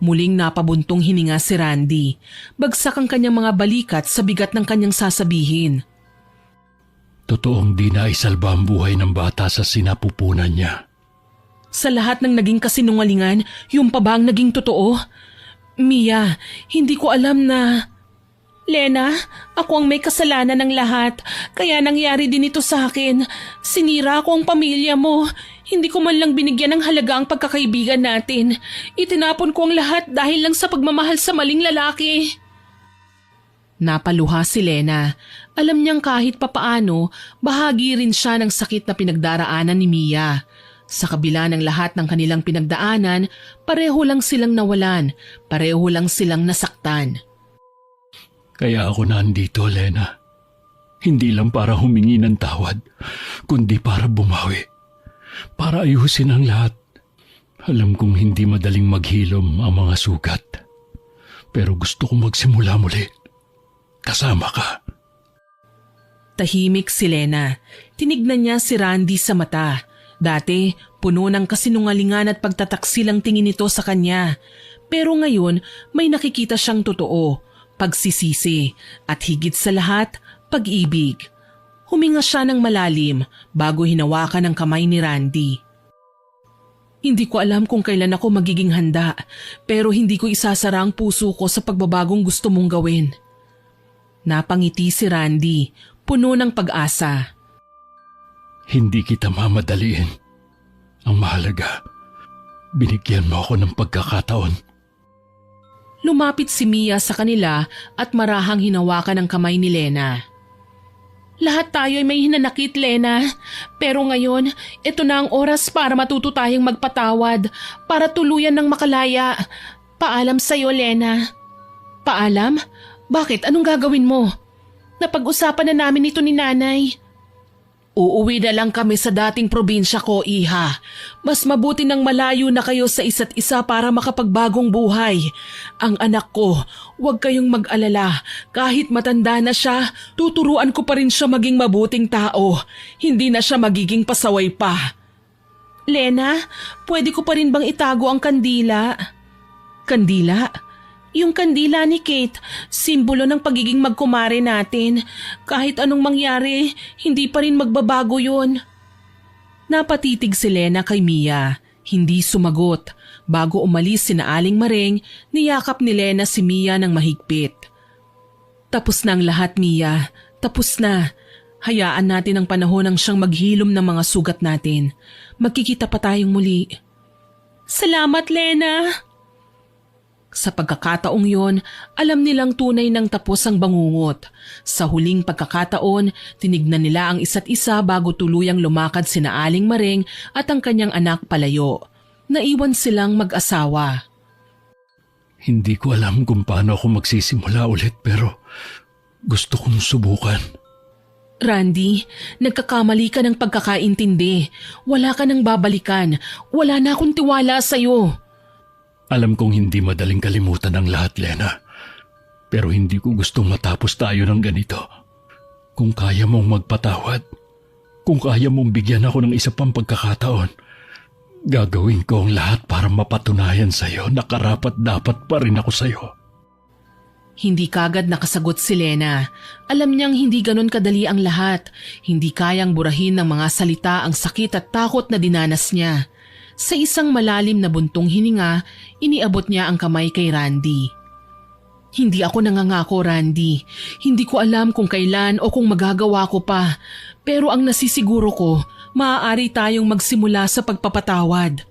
Muling napabuntong hininga si Randy. Bagsak ang kanyang mga balikat sa bigat ng kanyang sasabihin. Totoong di na isalba ang buhay ng bata sa sinapupunan niya. Sa lahat ng naging kasinungalingan, yung pa ba ang naging totoo? Mia, hindi ko alam na... Lena, ako ang may kasalanan ng lahat, kaya nangyari din ito sa akin. Sinira ko ang pamilya mo. Hindi ko man lang binigyan ng halaga ang pagkakaibigan natin. Itinapon ko ang lahat dahil lang sa pagmamahal sa maling lalaki. Napaluha si Lena. Alam niyang kahit papaano, bahagi rin siya ng sakit na pinagdaraanan ni Mia. Sa kabila ng lahat ng kanilang pinagdaanan, pareho lang silang nawalan, pareho lang silang nasaktan. Kaya ako nandito, Lena. Hindi lang para humingi ng tawad, kundi para bumawi. Para ayusin ang lahat. Alam kong hindi madaling maghilom ang mga sugat. Pero gusto kong magsimula muli. Kasama ka. Tahimik si Lena. Tinignan niya si Randy sa mata. Dati, puno ng kasinungalingan at pagtataksil ang tingin nito sa kanya. Pero ngayon, may nakikita siyang totoo, pagsisisi, at higit sa lahat, pag-ibig. Huminga siya ng malalim bago hinawakan ang kamay ni Randy. Hindi ko alam kung kailan ako magiging handa, pero hindi ko isasara ang puso ko sa pagbabagong gusto mong gawin. Napangiti si Randy, puno ng pag-asa. Hindi kita mamadaliin. Ang mahalaga, binigyan mo ako ng pagkakataon. Lumapit si Mia sa kanila at marahang hinawakan ang kamay ni Lena. Lahat tayo ay may hinanakit, Lena. Pero ngayon, ito na ang oras para matuto tayong magpatawad, para tuluyan ng makalaya. Paalam sa'yo, Lena. Paalam? Bakit? Anong gagawin mo? Napag-usapan na namin ito ni Nanay. Uuwi na lang kami sa dating probinsya ko, Iha. Mas mabuti nang malayo na kayo sa isa't isa para makapagbagong buhay. Ang anak ko, huwag kayong mag-alala. Kahit matanda na siya, tuturuan ko pa rin siya maging mabuting tao. Hindi na siya magiging pasaway pa. Lena, pwede ko pa rin bang itago ang kandila? Kandila? Yung kandila ni Kate, simbolo ng pagiging magkumare natin. Kahit anong mangyari, hindi pa rin magbabago yun. Napatitig si Lena kay Mia. Hindi sumagot. Bago umalis sina Aling Mareng, niyakap ni Lena si Mia ng mahigpit. Tapos na ang lahat, Mia. Tapos na. Hayaan natin ang panahon ng siyang maghilom ng mga sugat natin. Magkikita pa tayong muli. Salamat, Lena! Sa pagkakataong yon, alam nilang tunay nang tapos ang bangungot. Sa huling pagkakataon, tinignan nila ang isa't isa bago tuluyang lumakad sina Aling Mareng at ang kanyang anak palayo. Naiwan silang mag-asawa. Hindi ko alam kung paano ako magsisimula ulit pero gusto kong subukan. Randy, nagkakamali ka ng pagkakaintindi. Wala ka nang babalikan. Wala na akong tiwala sa'yo. Alam kong hindi madaling kalimutan ang lahat, Lena. Pero hindi ko gustong matapos tayo ng ganito. Kung kaya mong magpatawad, kung kaya mong bigyan ako ng isa pang pagkakataon, gagawin ko ang lahat para mapatunayan sa'yo na karapat-dapat pa rin ako sa'yo. Hindi kagad nakasagot si Lena. Alam niyang hindi ganon kadali ang lahat. Hindi kayang burahin ng mga salita ang sakit at takot na dinanas niya. Sa isang malalim na buntong hininga, iniabot niya ang kamay kay Randy. Hindi ako nangangako, Randy. Hindi ko alam kung kailan o kung magagawa ko pa. Pero ang nasisiguro ko, maaari tayong magsimula sa pagpapatawad.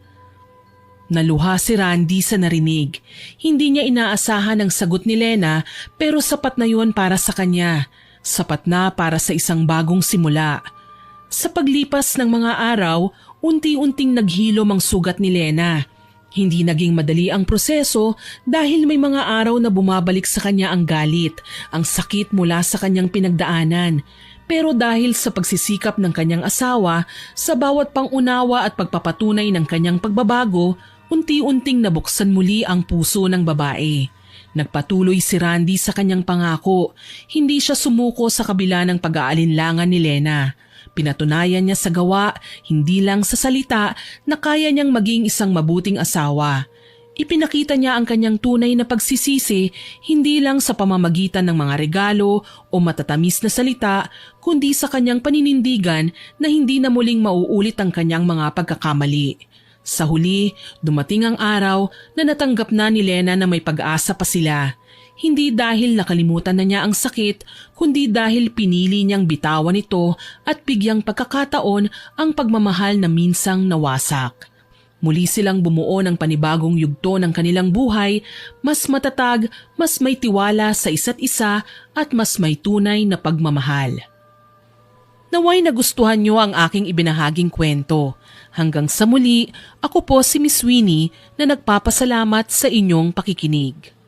Naluha si Randy sa narinig. Hindi niya inaasahan ang sagot ni Lena pero sapat na yun para sa kanya. Sapat na para sa isang bagong simula. Sa paglipas ng mga araw, unti-unting naghilom ang sugat ni Lena. Hindi naging madali ang proseso dahil may mga araw na bumabalik sa kanya ang galit, ang sakit mula sa kanyang pinagdaanan. Pero dahil sa pagsisikap ng kanyang asawa, sa bawat pangunawa at pagpapatunay ng kanyang pagbabago, unti-unting nabuksan muli ang puso ng babae. Nagpatuloy si Randy sa kanyang pangako. Hindi siya sumuko sa kabila ng pag-aalinlangan ni Lena. Pinatunayan niya sa gawa, hindi lang sa salita, na kaya niyang maging isang mabuting asawa. Ipinakita niya ang kanyang tunay na pagsisisi, hindi lang sa pamamagitan ng mga regalo o matatamis na salita, kundi sa kanyang paninindigan na hindi na muling mauulit ang kanyang mga pagkakamali. Sa huli, dumating ang araw na natanggap na ni Lena na may pag-asa pa sila. Hindi dahil nakalimutan na niya ang sakit, kundi dahil pinili niyang bitawan ito at bigyang pagkakataon ang pagmamahal na minsang nawasak. Muli silang bumuo ng panibagong yugto ng kanilang buhay, mas matatag, mas may tiwala sa isa't isa at mas may tunay na pagmamahal. Naway nagustuhan niyo ang aking ibinahaging kwento. Hanggang sa muli, ako po si Miss Winnie na nagpapasalamat sa inyong pakikinig.